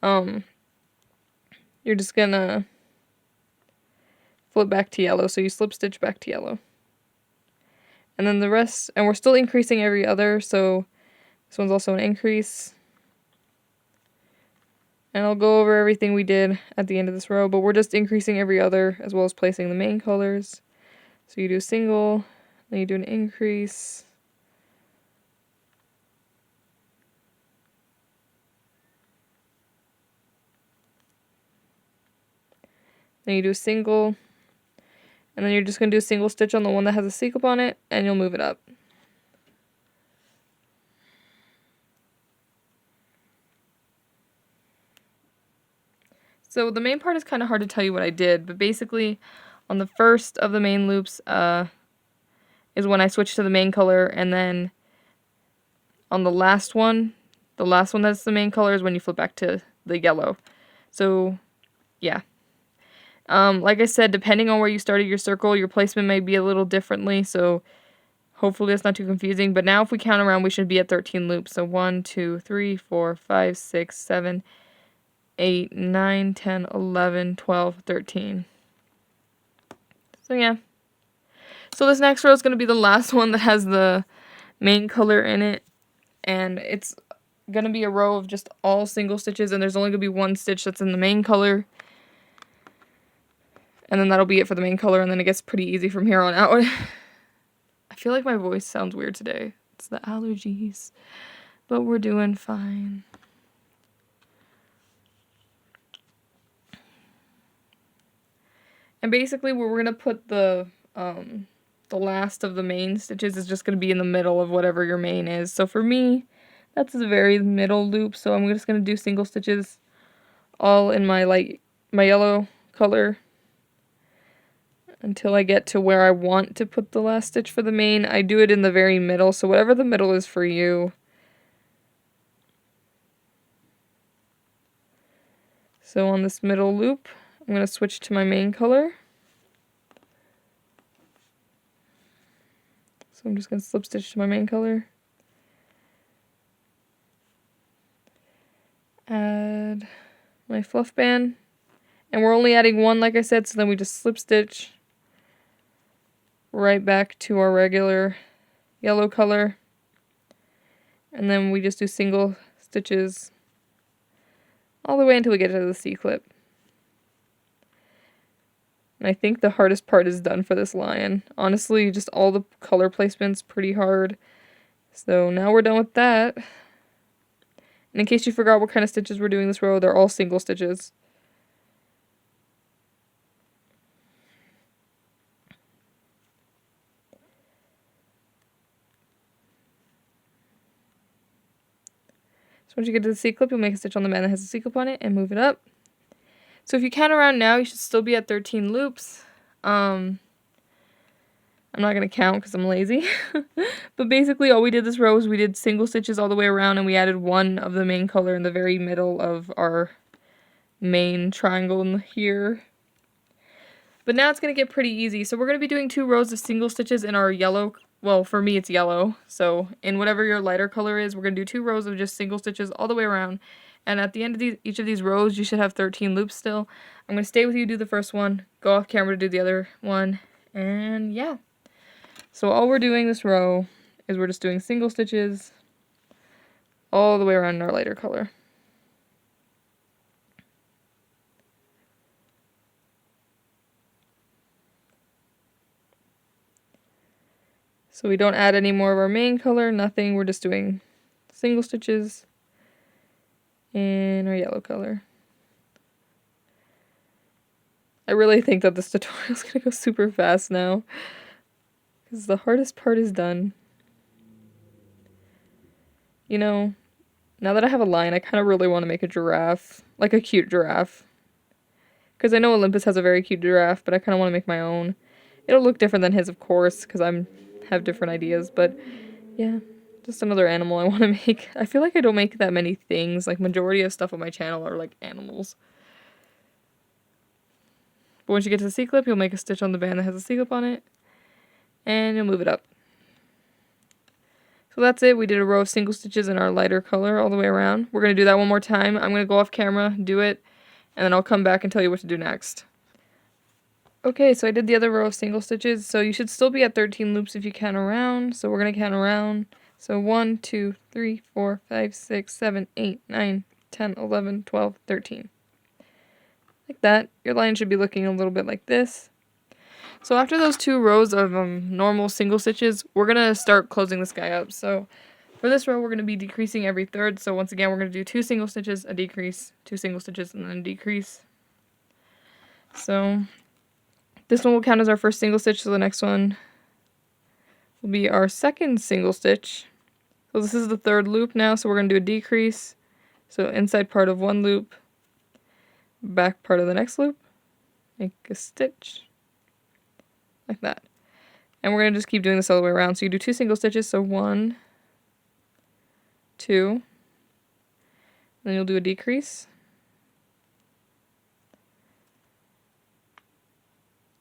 you're just gonna flip back to yellow. So you slip stitch back to yellow. And then the rest, and we're still increasing every other, so this one's also an increase. And I'll go over everything we did at the end of this row, but we're just increasing every other as well as placing the main colors. So you do a single, then you do an increase. Then you do a single, and then you're just going to do a single stitch on the one that has a sequin on it, and you'll move it up. So the main part is kind of hard to tell you what I did, but basically on the first of the main loops is when I switched to the main color, and then on the last one that's the main color is when you flip back to the yellow. So yeah. Like I said, depending on where you started your circle, your placement may be a little differently, so hopefully it's not too confusing. But now if we count around, we should be at 13 loops. So 1, 2, 3, 4, 5, 6, 7, 8, 9, 10, 11, 12, 13. So yeah. So this next row is going to be the last one that has the main color in it. And it's going to be a row of just all single stitches, and there's only going to be one stitch that's in the main color. And then that'll be it for the main color, and then it gets pretty easy from here on out. I feel like my voice sounds weird today. It's the allergies. But we're doing fine. And basically where we're going to put the last of the main stitches is just going to be in the middle of whatever your main is. So for me, that's the very middle loop. So I'm just going to do single stitches all in my yellow color until I get to where I want to put the last stitch for the main. I do it in the very middle, so whatever the middle is for you. So on this middle loop, I'm going to switch to my main color. So I'm just going to slip stitch to my main color. Add my fluff band. And we're only adding one, like I said, so then we just slip stitch right back to our regular yellow color. And then we just do single stitches all the way until we get to the C-clip. And I think the hardest part is done for this lion. Honestly, just all the color placement's pretty hard. So now we're done with that. And in case you forgot what kind of stitches we're doing this row, they're all single stitches. So once you get to the C-clip, you'll make a stitch on the band that has a C-clip on it and move it up. So if you count around now, you should still be at 13 loops. I'm not going to count because I'm lazy. But basically all we did this row is we did single stitches all the way around, and we added one of the main color in the very middle of our main triangle in here. But now it's going to get pretty easy. So we're going to be doing 2 rows of single stitches in our yellow. Well, for me it's yellow. So in whatever your lighter color is, we're going to do 2 rows of just single stitches all the way around. And at the end of each of these rows, you should have 13 loops still. I'm going to stay with you, do the first one, go off camera to do the other one, and yeah. So all we're doing this row is we're just doing single stitches all the way around in our lighter color. So we don't add any more of our main color, nothing, we're just doing single stitches in our yellow color. I really think that this tutorial is going to go super fast now, because the hardest part is done. You know, now that I have a lion, I kind of really want to make a giraffe, like a cute giraffe. Because I know Olympus has a very cute giraffe, but I kind of want to make my own. It'll look different than his, of course, because I have different ideas, but yeah. Just another animal I want to make. I feel like I don't make that many things. Like, majority of stuff on my channel are like animals. But once you get to the C-clip, you'll make a stitch on the band that has a C-clip on it. And you'll move it up. So that's it. We did a row of single stitches in our lighter color all the way around. We're going to do that one more time. I'm going to go off camera, do it, and then I'll come back and tell you what to do next. Okay, so I did the other row of single stitches. So you should still be at 13 loops if you count around. So we're going to count around. So 1, 2, 3, 4, 5, 6, 7, 8, 9, 10, 11, 12, 13. Like that. Your line should be looking a little bit like this. So after those 2 rows of normal single stitches, we're going to start closing this guy up. So for this row, we're going to be decreasing every third. So once again, we're going to do 2 single stitches, a decrease, 2 single stitches, and then a decrease. So this one will count as our first single stitch, so the next one will be our second single stitch. So this is the 3rd loop now, so we're going to do a decrease. So inside part of one loop, back part of the next loop, make a stitch. Like that. And we're going to just keep doing this all the way around. So you do 2 single stitches, so 1, 2, then you'll do a decrease.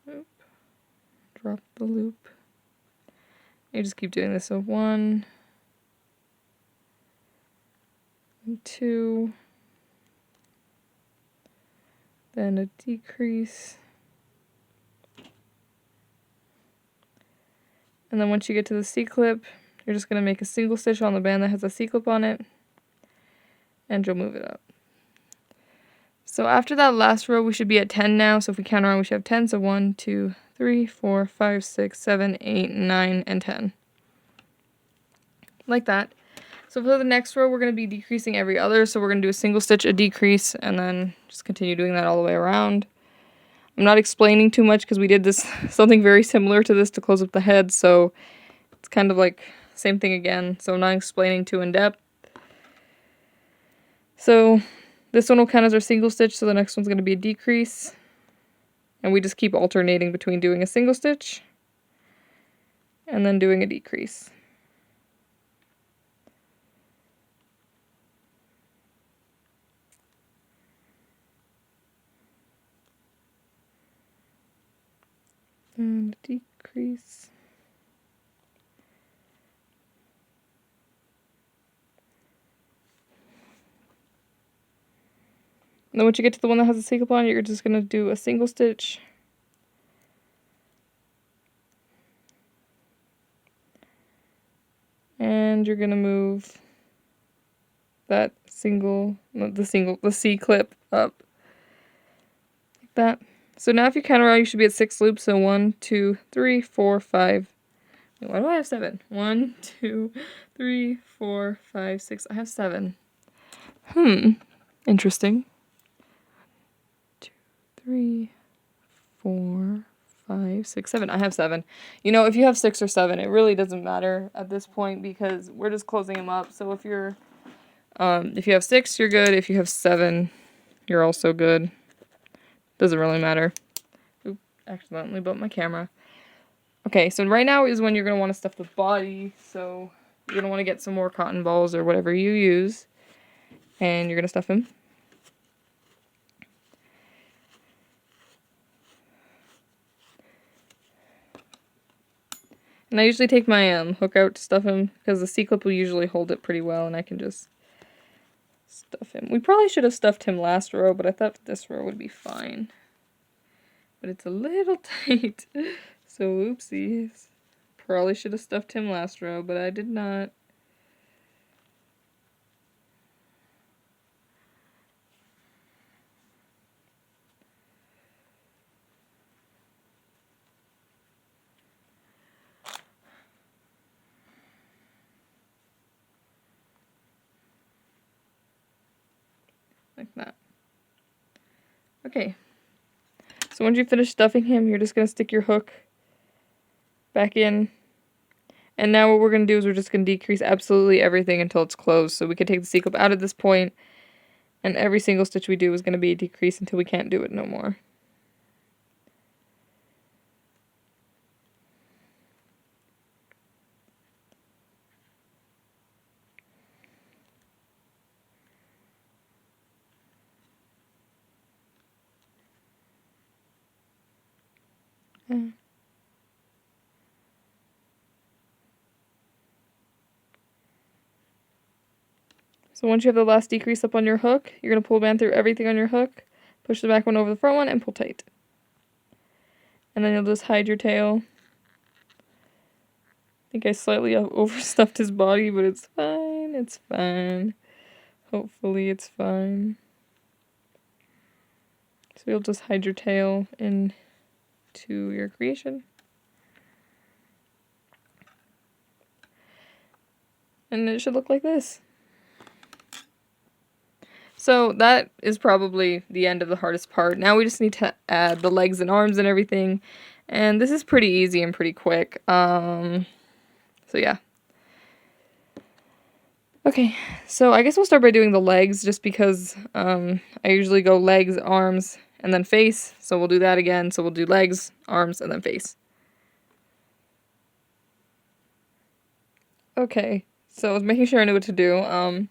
Oop. Drop the loop. You just keep doing this, so 1, 2, then a decrease. And then once you get to the C-clip, you're just going to make a single stitch on the band that has a C-clip on it, and you'll move it up. So after that last row, we should be at 10 now. So if we count around, we should have 10. So 1, 2, 3, 4, 5, 6, 7, 8, 9, and 10. Like that. So for the next row, we're going to be decreasing every other. So we're going to do a single stitch, a decrease, and then just continue doing that all the way around. I'm not explaining too much because we did this something very similar to this to close up the head, so it's kind of like same thing again, so I'm not explaining too in depth. So this one will count as our single stitch, so the next one's going to be a decrease, and we just keep alternating between doing a single stitch and then doing a decrease. And decrease. And then once you get to the one that has a C-clip on it, you're just going to do a single stitch. And you're going to move that the C-clip up. Like that. So now if you count around, you should be at 6 loops. So 1, 2, 3, 4, 5. Wait, why do I have 7? 1, 2, 3, 4, 5, 6. I have 7. Interesting. 2, 3, 4, 5, 6, 7. I have 7. You know, if you have 6 or 7, it really doesn't matter at this point because we're just closing them up. So if you have 6, you're good. If you have 7, you're also good. Doesn't really matter. Oop, accidentally bumped my camera. Okay, so right now is when you're going to want to stuff the body. So you're going to want to get some more cotton balls or whatever you use. And you're going to stuff him. And I usually take my hook out to stuff him because the C-clip will usually hold it pretty well and I can just stuff him. We probably should have stuffed him last row, but I thought this row would be fine. But it's a little tight, so oopsies. Probably should have stuffed him last row, but I did not. Like that. Okay. So once you finish stuffing him, you're just going to stick your hook back in. And now what we're going to do is we're just going to decrease absolutely everything until it's closed. So we can take the C-clip out at this point, and every single stitch we do is going to be a decrease until we can't do it no more. So once you have the last decrease up on your hook, you're going to pull band through everything on your hook, push the back one over the front one, and pull tight. And then you'll just hide your tail. I think I slightly overstuffed his body, but it's fine, it's fine. Hopefully it's fine. So you'll just hide your tail into your creation. And it should look like this. So that is probably the end of the hardest part. Now we just need to add the legs and arms and everything. And this is pretty easy and pretty quick. So yeah. Okay, so I guess we'll start by doing the legs just because I usually go legs, arms, and then face. So we'll do that again. So we'll do legs, arms, and then face. Okay, so I was making sure I knew what to do.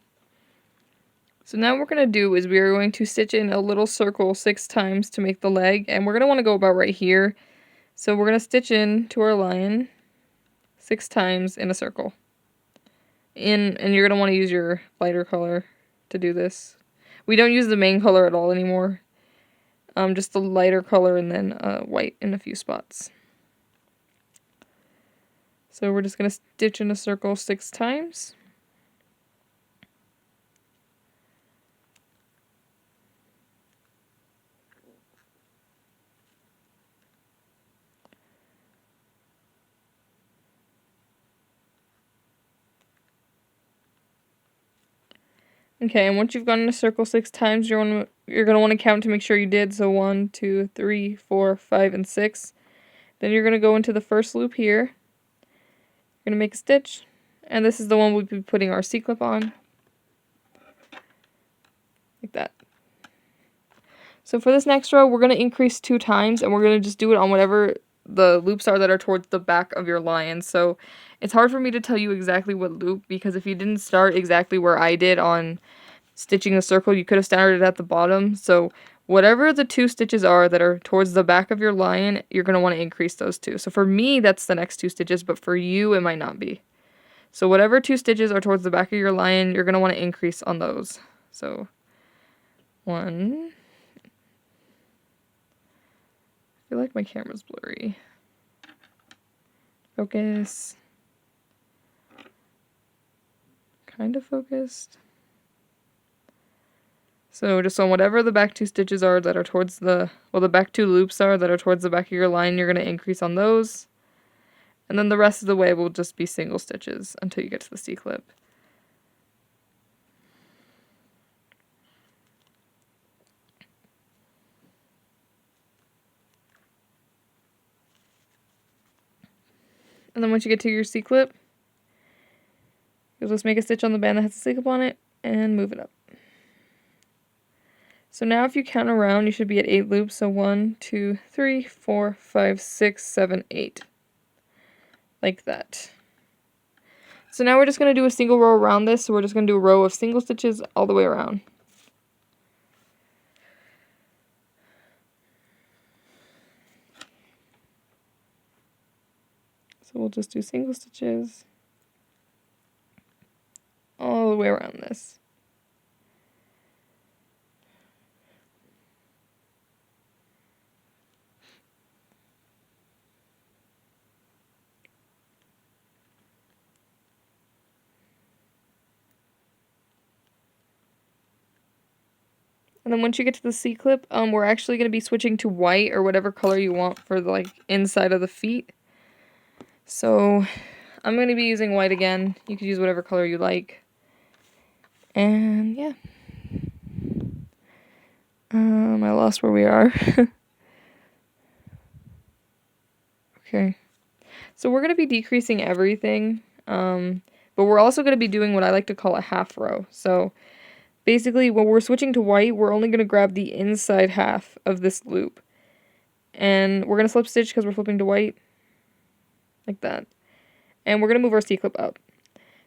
So now what we're going to do is we are going to stitch in a little circle 6 times to make the leg, and we're going to want to go about right here. So we're going to stitch in to our lion 6 times in a circle. And you're going to want to use your lighter color to do this. We don't use the main color at all anymore. Just the lighter color and then white in a few spots. So we're just going to stitch in a circle 6 times. Okay, and once you've gone in a circle 6 times, you're going to want to count to make sure you did. So 1, 2, 3, 4, 5, and 6. Then you're going to go into the first loop here. You're going to make a stitch, and this is the one we'll be putting our C-clip on. Like that. So for this next row, we're going to increase 2 times, and we're going to just do it on whatever the loops are that are towards the back of your lion. So it's hard for me to tell you exactly what loop, because if you didn't start exactly where I did on stitching the circle, you could have started at the bottom. So whatever the 2 stitches are that are towards the back of your lion, you're going to want to increase those 2. So for me, that's the next 2 stitches, but for you, it might not be. So whatever 2 stitches are towards the back of your lion, you're going to want to increase on those. So 1. I feel like my camera's blurry. Focus. Kind of focused. So just on whatever the back 2 stitches are that are towards the back 2 loops are that are towards the back of your line, you're going to increase on those. And then the rest of the way will just be single stitches until you get to the C-clip. And then once you get to your C-clip, you'll just make a stitch on the band that has the C-clip on it and move it up. So now if you count around, you should be at 8 loops. So 1, 2, 3, 4, 5, 6, 7, 8. Like that. So now we're just going to do a single row around this. So we're just going to do a row of single stitches all the way around. So we'll just do single stitches all the way around this. And then once you get to the C-clip, we're actually going to be switching to white or whatever color you want for the inside of the feet. So I'm going to be using white again. You could use whatever color you like. And yeah. I lost where we are. Okay. So we're going to be decreasing everything. But we're also going to be doing what I like to call a half row. So basically when we're switching to white, we're only going to grab the inside half of this loop. And we're going to slip stitch because we're flipping to white. Like that. And we're going to move our C-clip up.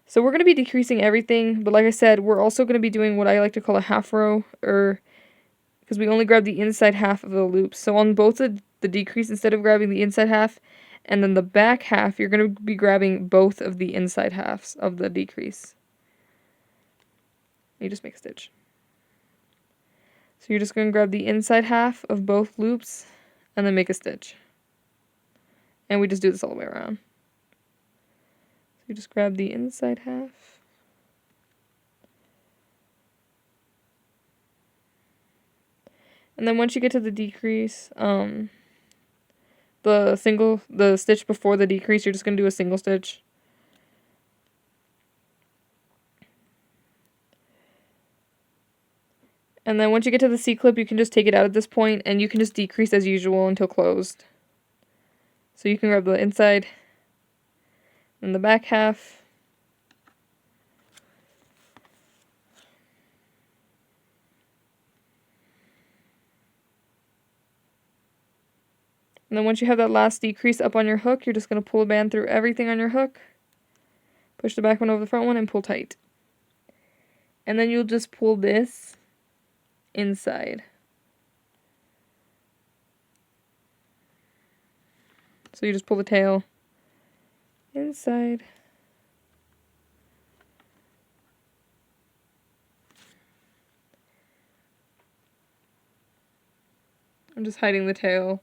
So we're going to be decreasing everything, but like I said, we're also going to be doing what I like to call a half row, or because we only grab the inside half of the loop. So on both the decrease instead of grabbing the inside half. And then the back half, you're going to be grabbing both of the inside halves of the decrease. You just make a stitch. So you're just going to grab the inside half of both loops and then make a stitch. And we just do this all the way around. So you just grab the inside half. And then once you get to the decrease, the stitch before the decrease, you're just going to do a single stitch. And then once you get to the C-clip, you can just take it out at this point, and you can just decrease as usual until closed. So you can grab the inside and the back half. And then once you have that last decrease up on your hook, you're just going to pull a band through everything on your hook. Push the back one over the front one and pull tight. And then you'll just pull this inside. So you just pull the tail inside. I'm just hiding the tail.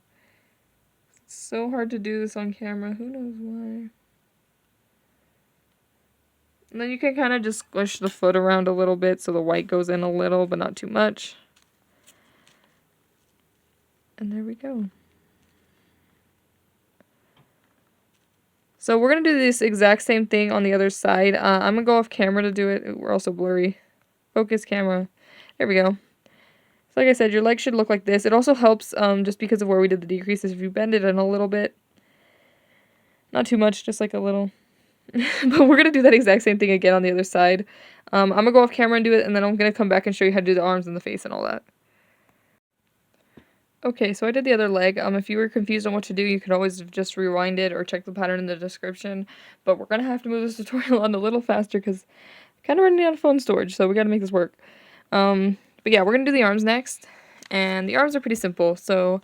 It's so hard to do this on camera. Who knows why? And then you can kind of just squish the foot around a little bit so the white goes in a little, but not too much. And there we go. So we're going to do this exact same thing on the other side. I'm going to go off camera to do it. Ooh, we're also blurry. Focus camera. There we go. So like I said, your leg should look like this. It also helps just because of where we did the decreases if you bend it in a little bit. Not too much, just like a little. But we're going to do that exact same thing again on the other side. I'm going to go off camera and do it, and then I'm going to come back and show you how to do the arms and the face and all that. Okay, so I did the other leg. If you were confused on what to do, you could always just rewind it or check the pattern in the description. But we're going to have to move this tutorial on a little faster because I'm kind of running out of phone storage, so we got to make this work. But yeah, we're going to do the arms next. And the arms are pretty simple. So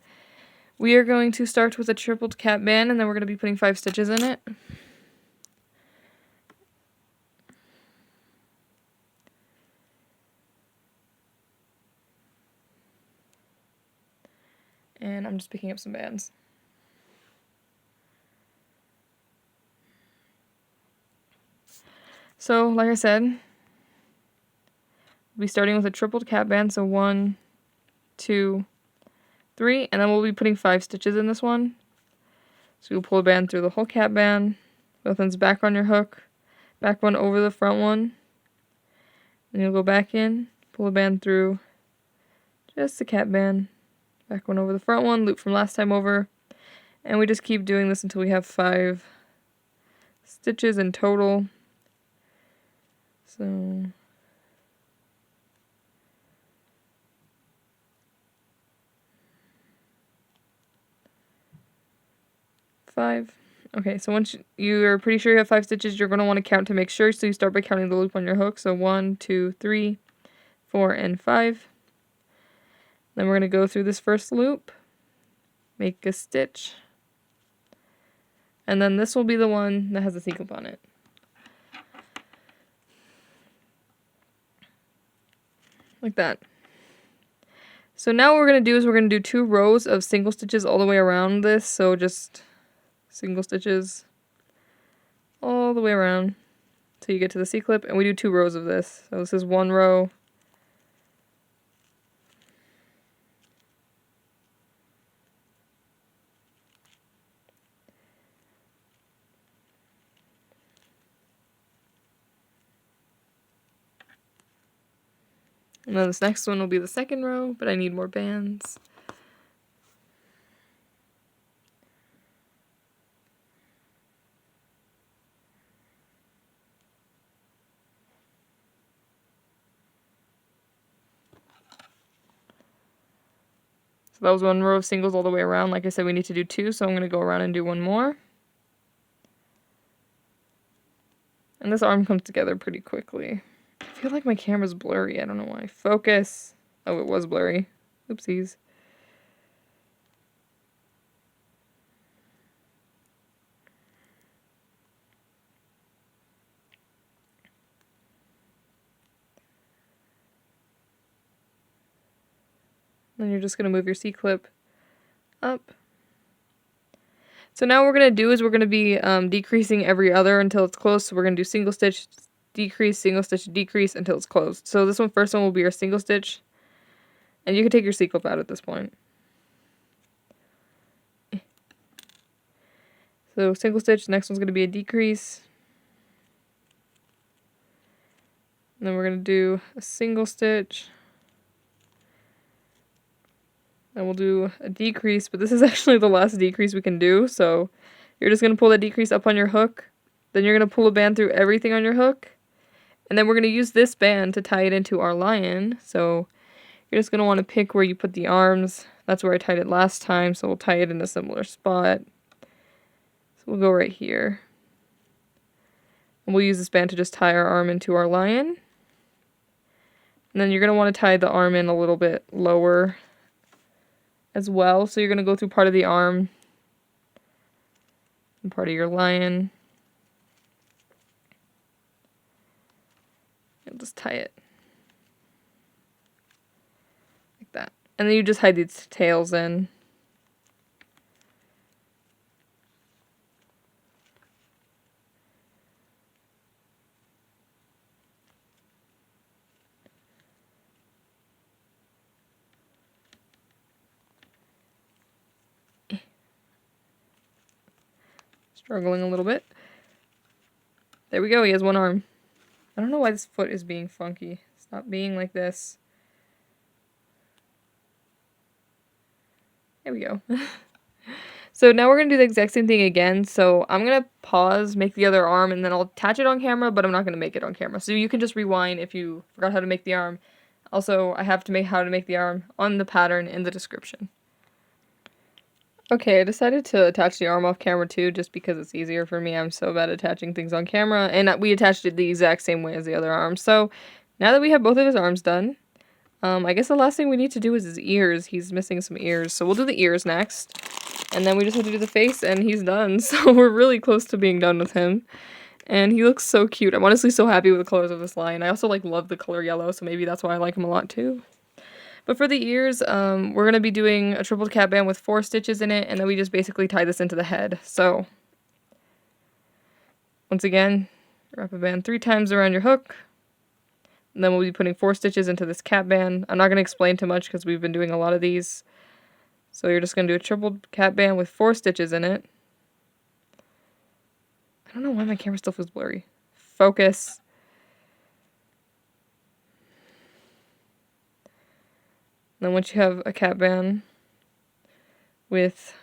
we are going to start with a tripled cap band, and then we're going to be putting 5 stitches in it. And I'm just picking up some bands. So, like I said, we'll be starting with a tripled cap band. So 1, 2, 3, and then we'll be putting 5 stitches in this one. So you'll pull a band through the whole cap band, both ends back on your hook, back one over the front one. Then you'll go back in, pull a band through just the cap band, back one over the front one, loop from last time over, and we just keep doing this until we have 5 stitches in total. So 5. Okay, so once you're pretty sure you have 5 stitches, you're going to want to count to make sure, so you start by counting the loop on your hook. So 1, 2, 3, 4, and 5. Then we're going to go through this first loop, make a stitch, and then this will be the one that has a C-clip on it. Like that. So now what we're going to do is we're going to do 2 rows of single stitches all the way around this, so just single stitches all the way around till you get to the C-clip, and we do 2 rows of this. So this is 1 row, and then this next one will be the second row, but I need more bands. So that was 1 row of singles all the way around. Like I said, we need to do 2, so I'm going to go around and do 1 more. And this arm comes together pretty quickly. I feel like my camera's blurry. I don't know why. Focus. Oh, it was blurry. Oopsies. Then you're just going to move your C-clip up. So now what we're going to do is we're going to be decreasing every other until it's closed. So we're going to do single stitch, decrease, single stitch, decrease until it's closed. So this first one will be our single stitch. And you can take your C-clip out at this point. So single stitch, next one's going to be a decrease. And then we're going to do a single stitch. And we'll do a decrease, but this is actually the last decrease we can do. So you're just going to pull that decrease up on your hook. Then you're going to pull a band through everything on your hook. And then we're going to use this band to tie it into our lion. So you're just going to want to pick where you put the arms. That's where I tied it last time, so we'll tie it in a similar spot. So we'll go right here. And we'll use this band to just tie our arm into our lion. And then you're going to want to tie the arm in a little bit lower as well. So you're going to go through part of the arm and part of your lion. You'll just tie it like that. And then you just hide these tails in. Struggling a little bit. There we go, he has one arm. I don't know why this foot is being funky. Stop being like this. There we go. So now we're going to do the exact same thing again. So I'm going to pause, make the other arm, and then I'll attach it on camera, but I'm not going to make it on camera. So you can just rewind if you forgot how to make the arm. Also, I have to make how to make the arm on the pattern in the description. Okay, I decided to attach the arm off camera too, just because it's easier for me. I'm so bad at attaching things on camera, and we attached it the exact same way as the other arm. So now that we have both of his arms done, I guess the last thing we need to do is his ears. He's missing some ears, so we'll do the ears next. And then we just have to do the face, and he's done. So we're really close to being done with him. And he looks so cute. I'm honestly so happy with the colors of this lion. I also love the color yellow, so maybe that's why I like him a lot too. But for the ears, we're going to be doing a triple cap band with 4 stitches in it, and then we just basically tie this into the head. So, once again, wrap a band 3 times around your hook, and then we'll be putting 4 stitches into this cap band. I'm not going to explain too much because we've been doing a lot of these. So you're just going to do a triple cap band with 4 stitches in it. I don't know why my camera still feels blurry. Focus. Then once you have a cap band with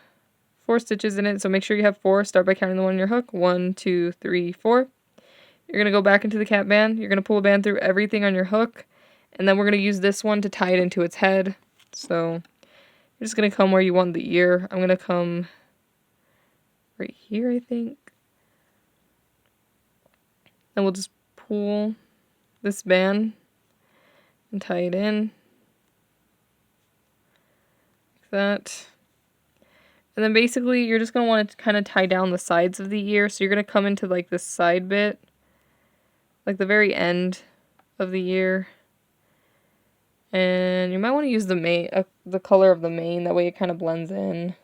4 stitches in it, so make sure you have 4, start by counting the one on your hook, 1, 2, 3, 4. You're going to go back into the cap band, you're going to pull a band through everything on your hook, and then we're going to use this one to tie it into its head. So you're just going to come where you want the ear. I'm going to come right here, I think. And we'll just pull this band and tie it in. That. And then basically you're just going to want to kind of tie down the sides of the ear. So you're going to come into like this side bit, like the very end of the ear. And you might want to use the color of the mane, that way it kind of blends in.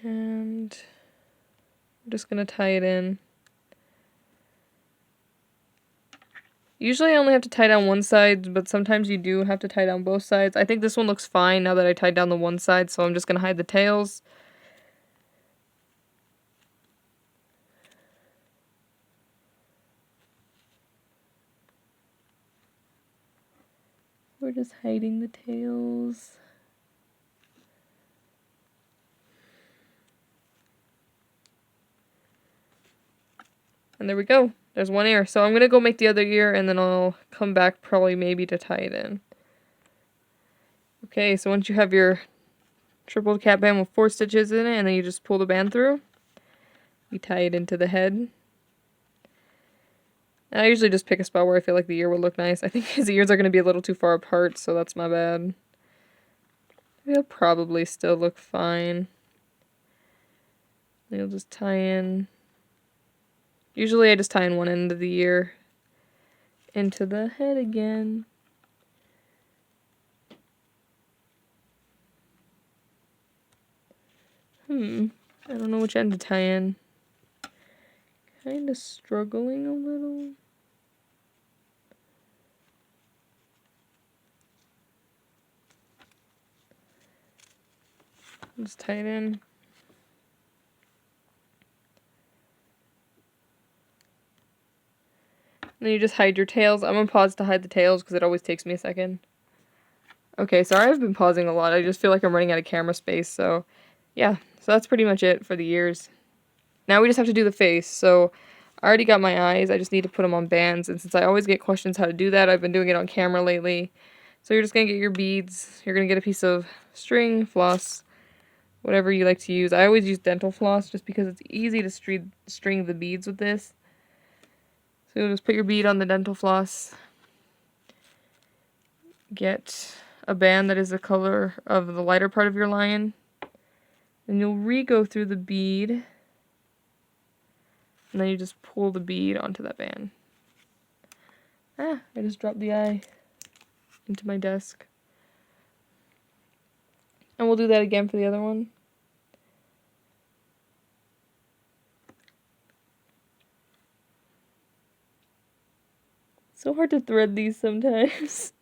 And I'm just going to tie it in. Usually I only have to tie down one side, but sometimes you do have to tie down both sides. I think this one looks fine now that I tied down the one side, so I'm just going to hide the tails. We're just hiding the tails. And there we go. There's one ear. So I'm going to go make the other ear, and then I'll come back probably maybe to tie it in. Okay, so once you have your triple cap band with 4 stitches in it, and then you just pull the band through, you tie it into the head. And I usually just pick a spot where I feel like the ear would look nice. I think his ears are going to be a little too far apart, so that's my bad. It'll probably still look fine. You'll just tie in. Usually I just tie in one end of the ear into the head again. I don't know which end to tie in. Kind of struggling a little. Just tie it in. Then you just hide your tails. I'm gonna pause to hide the tails because it always takes me a second. Okay, sorry I've been pausing a lot. I just feel like I'm running out of camera space, so yeah. So that's pretty much it for the ears. Now we just have to do the face. So I already got my eyes. I just need to put them on bands, and since I always get questions how to do that, I've been doing it on camera lately. So you're just gonna get your beads. You're gonna get a piece of string, floss, whatever you like to use. I always use dental floss just because it's easy to string the beads with this. So you'll just put your bead on the dental floss. Get a band that is the color of the lighter part of your lion. Then you'll re-go through the bead. And then you just pull the bead onto that band. I just dropped the eye into my desk. And we'll do that again for the other one. So hard to thread these sometimes.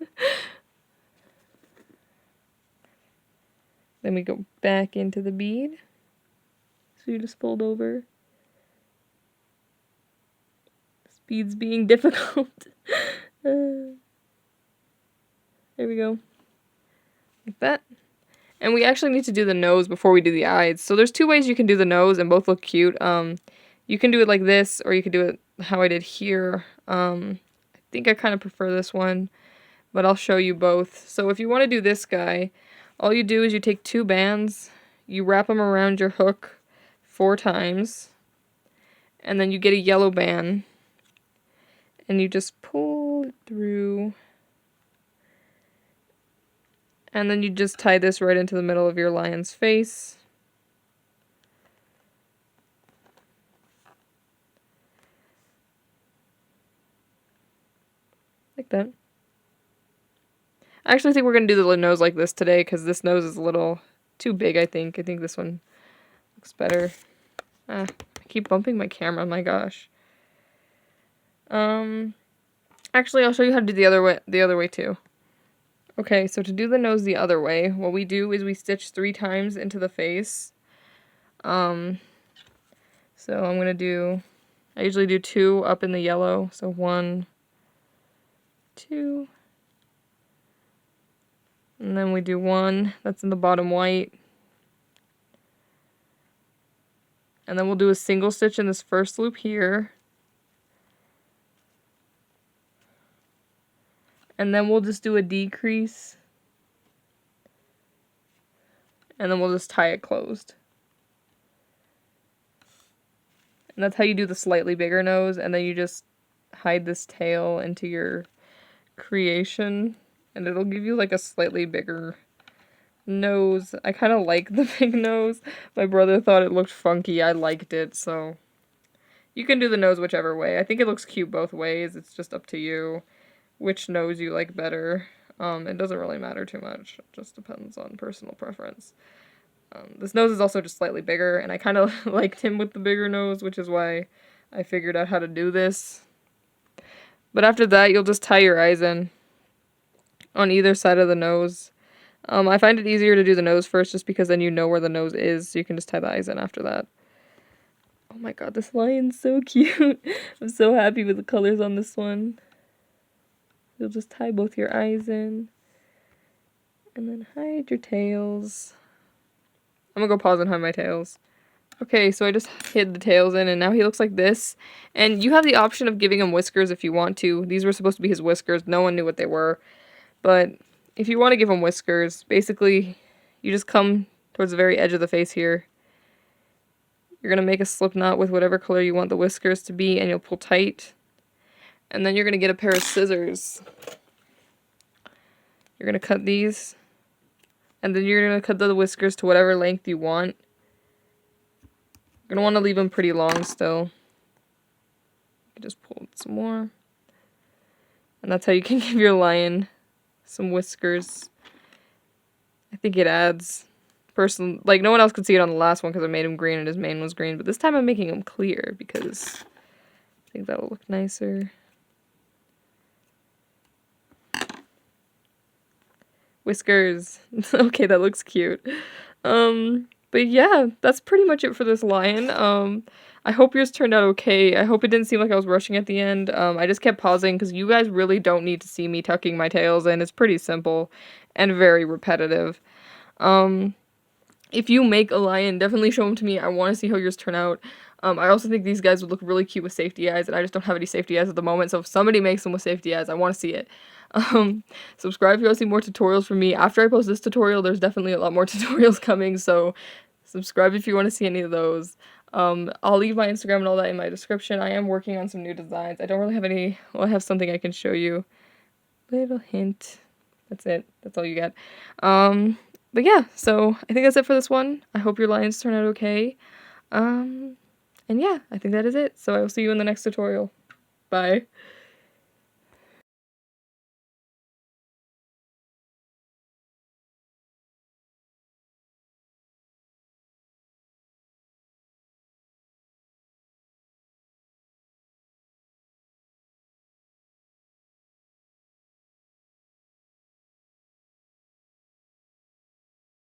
Then we go back into the bead. So you just fold over. This bead's being difficult. There we go. Like that. And we actually need to do the nose before we do the eyes. So there's two ways you can do the nose and both look cute. You can do it like this, or you can do it how I did here. I think I kind of prefer this one, but I'll show you both. So if you want to do this guy, all you do is you take two bands, you wrap them around your hook 4 times, and then you get a yellow band, and you just pull it through, and then you just tie this right into the middle of your lion's face. Like that. I actually think we're going to do the nose like this today because this nose is a little too big, I think. I think this one looks better. I keep bumping my camera, my gosh. Actually, I'll show you how to do the other way too. Okay, so to do the nose the other way, what we do is we stitch 3 times into the face. So I'm going to do, I usually do 2 up in the yellow. So 1, 2, and then we do 1 that's in the bottom white. And then we'll do a single stitch in this first loop here. And then we'll just do a decrease. And then we'll just tie it closed. And that's how you do the slightly bigger nose. And then you just hide this tail into your creation. And it'll give you like a slightly bigger nose. I kind of like the big nose. My brother thought it looked funky. I liked it, so you can do the nose whichever way. I think it looks cute both ways. It's just up to you which nose you like better. It doesn't really matter too much. It just depends on personal preference. This nose is also just slightly bigger, and I kind of liked him with the bigger nose, which is why I figured out how to do this. But after that, you'll just tie your eyes in on either side of the nose. I find it easier to do the nose first just because then you know where the nose is, so you can just tie the eyes in after that. Oh my god, this lion's so cute. I'm so happy with the colors on this one. You'll just tie both your eyes in. And then hide your tails. I'm gonna go pause and hide my tails. Okay, so I just hid the tails in, and now he looks like this. And you have the option of giving him whiskers if you want to. These were supposed to be his whiskers. No one knew what they were. But if you want to give him whiskers, basically, you just come towards the very edge of the face here. You're going to make a slip knot with whatever color you want the whiskers to be, and you'll pull tight. And then you're going to get a pair of scissors. You're going to cut these. And then you're going to cut the whiskers to whatever length you want. You're going to want to leave them pretty long still. You can just pull some more. And that's how you can give your lion some whiskers. I think it adds like no one else could see it on the last one because I made him green and his mane was green, but this time I'm making him clear because I think that'll look nicer. Whiskers. Okay, that looks cute. But yeah, that's pretty much it for this lion. I hope yours turned out okay. I hope it didn't seem like I was rushing at the end. I just kept pausing because you guys really don't need to see me tucking my tails in. It's pretty simple and very repetitive. If you make a lion, definitely show them to me. I want to see how yours turn out. I also think these guys would look really cute with safety eyes, and I just don't have any safety eyes at the moment, so if somebody makes them with safety eyes, I want to see it. Subscribe if you want to see more tutorials from me. After I post this tutorial, there's definitely a lot more tutorials coming, so subscribe if you want to see any of those. I'll leave my Instagram and all that in my description. I am working on some new designs. I don't really have any, well, I have something I can show you. Little hint. That's it. That's all you get. But yeah, so I think that's it for this one. I hope your lions turn out okay. And yeah, I think that is it. So I will see you in the next tutorial. Bye.